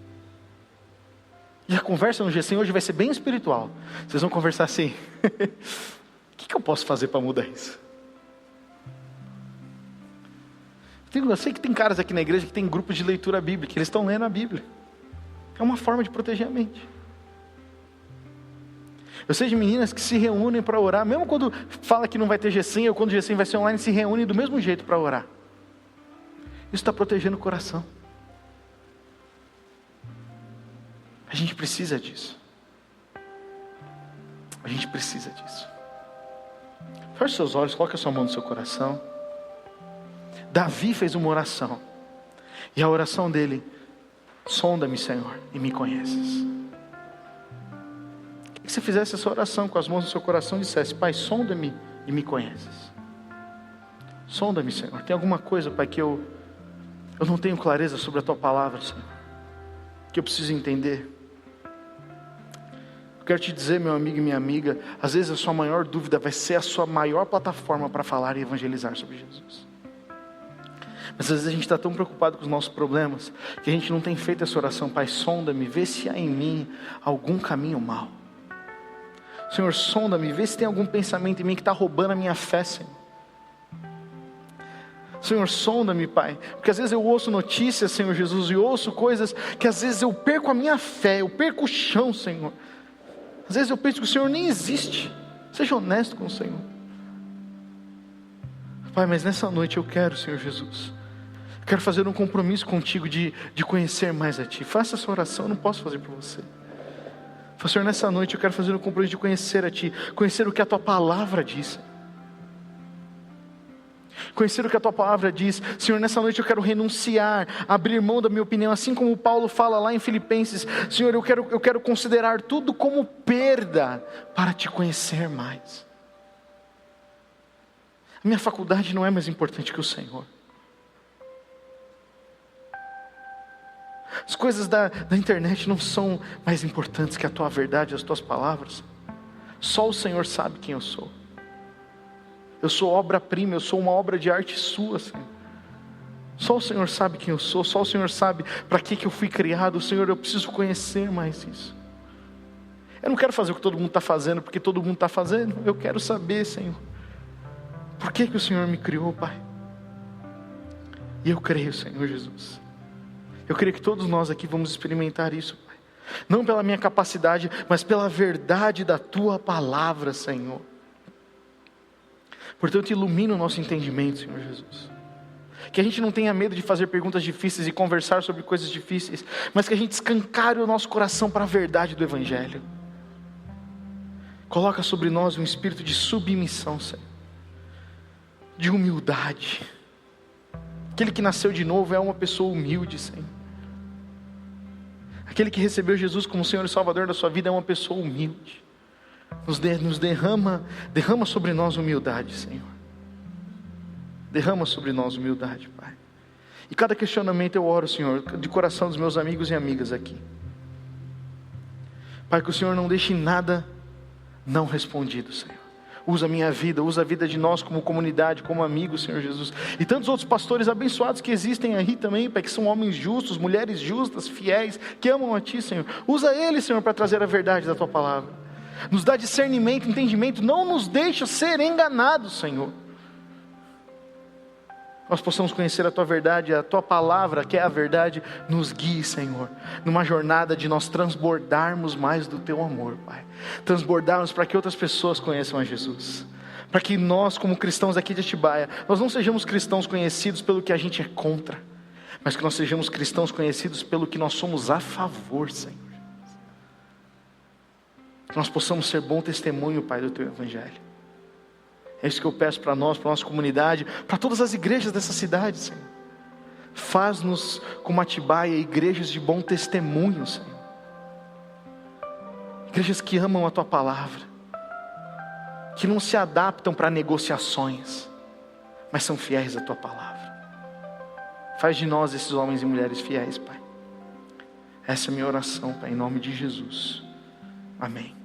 E a conversa no G100 hoje vai ser bem espiritual. Vocês vão conversar assim: o que eu posso fazer para mudar isso? Eu sei que tem caras aqui na igreja que tem grupos de leitura bíblica, eles estão lendo a Bíblia. É uma forma de proteger a mente. Eu sei de meninas que se reúnem para orar, mesmo quando fala que não vai ter G100, ou quando o G100 vai ser online, se reúnem do mesmo jeito para orar. Isso está protegendo o coração. A gente precisa disso. A gente precisa disso. Feche seus olhos, coloque a sua mão no seu coração. Davi fez uma oração. E a oração dele: sonda-me, Senhor, e me conheces. Que você fizesse essa oração com as mãos no seu coração e dissesse: Pai, sonda-me e me conheces. Sonda-me, Senhor. Tem alguma coisa, Pai, que eu não tenho clareza sobre a Tua palavra, Senhor, que eu preciso entender. Eu quero te dizer, meu amigo e minha amiga, às vezes a sua maior dúvida vai ser a sua maior plataforma para falar e evangelizar sobre Jesus. Mas às vezes a gente está tão preocupado com os nossos problemas que a gente não tem feito essa oração: Pai, sonda-me, vê se há em mim algum caminho mau. Senhor, sonda-me, vê se tem algum pensamento em mim que está roubando a minha fé, Senhor. Senhor, sonda-me, Pai, porque às vezes eu ouço notícias, Senhor Jesus, e ouço coisas que às vezes eu perco a minha fé, eu perco o chão, Senhor. Às vezes eu penso que o Senhor nem existe. Seja honesto com o Senhor. Pai, mas nessa noite eu quero, Senhor Jesus, quero fazer um compromisso contigo de conhecer mais a Ti. Faça essa oração, eu não posso fazer por você. Senhor, nessa noite eu quero fazer um compromisso de conhecer a Ti, conhecer o que a Tua palavra diz. Conhecer o que a Tua palavra diz. Senhor, nessa noite eu quero renunciar, abrir mão da minha opinião, assim como Paulo fala lá em Filipenses. Senhor, eu quero considerar tudo como perda para Te conhecer mais. A minha faculdade não é mais importante que o Senhor. As coisas da internet não são mais importantes que a Tua verdade, as Tuas palavras. Só o Senhor sabe quem eu sou. Eu sou obra-prima, eu sou uma obra de arte Sua, Senhor. Só o Senhor sabe quem eu sou, só o Senhor sabe para que eu fui criado. Senhor, eu preciso conhecer mais isso. Eu não quero fazer o que todo mundo está fazendo, porque todo mundo está fazendo. Eu quero saber, Senhor, por que o Senhor me criou, Pai. E eu creio, Senhor Jesus. Eu creio que todos nós aqui vamos experimentar isso, Pai. Não pela minha capacidade, mas pela verdade da Tua palavra, Senhor. Portanto, ilumina o nosso entendimento, Senhor Jesus. Que a gente não tenha medo de fazer perguntas difíceis e conversar sobre coisas difíceis, mas que a gente escancare o nosso coração para a verdade do Evangelho. Coloca sobre nós um espírito de submissão, Senhor, de humildade. Aquele que nasceu de novo é uma pessoa humilde, Senhor. Aquele que recebeu Jesus como Senhor e Salvador da sua vida é uma pessoa humilde. Nos derrama sobre nós humildade, Senhor. Derrama sobre nós humildade, Pai. E cada questionamento eu oro, Senhor, de coração dos meus amigos e amigas aqui. Pai, que o Senhor não deixe nada não respondido, Senhor. Usa a minha vida, usa a vida de nós como comunidade, como amigos, Senhor Jesus. E tantos outros pastores abençoados que existem aí também, Pai, que são homens justos, mulheres justas, fiéis, que amam a Ti, Senhor. Usa eles, Senhor, para trazer a verdade da Tua palavra. Nos dá discernimento, entendimento, não nos deixa ser enganados, Senhor. Nós possamos conhecer a Tua verdade, a Tua palavra, que é a verdade, nos guie, Senhor, numa jornada de nós transbordarmos mais do Teu amor, Pai. Transbordarmos para que outras pessoas conheçam a Jesus. Para que nós, como cristãos aqui de Atibaia, nós não sejamos cristãos conhecidos pelo que a gente é contra, mas que nós sejamos cristãos conhecidos pelo que nós somos a favor, Senhor. Que nós possamos ser bom testemunho, Pai, do Teu Evangelho. É isso que eu peço para nós, para a nossa comunidade, para todas as igrejas dessa cidade, Senhor. Faz-nos como Atibaia, igrejas de bom testemunho, Senhor. Igrejas que amam a Tua palavra, que não se adaptam para negociações, mas são fiéis à Tua palavra. Faz de nós esses homens e mulheres fiéis, Pai. Essa é a minha oração, Pai, em nome de Jesus. Amém.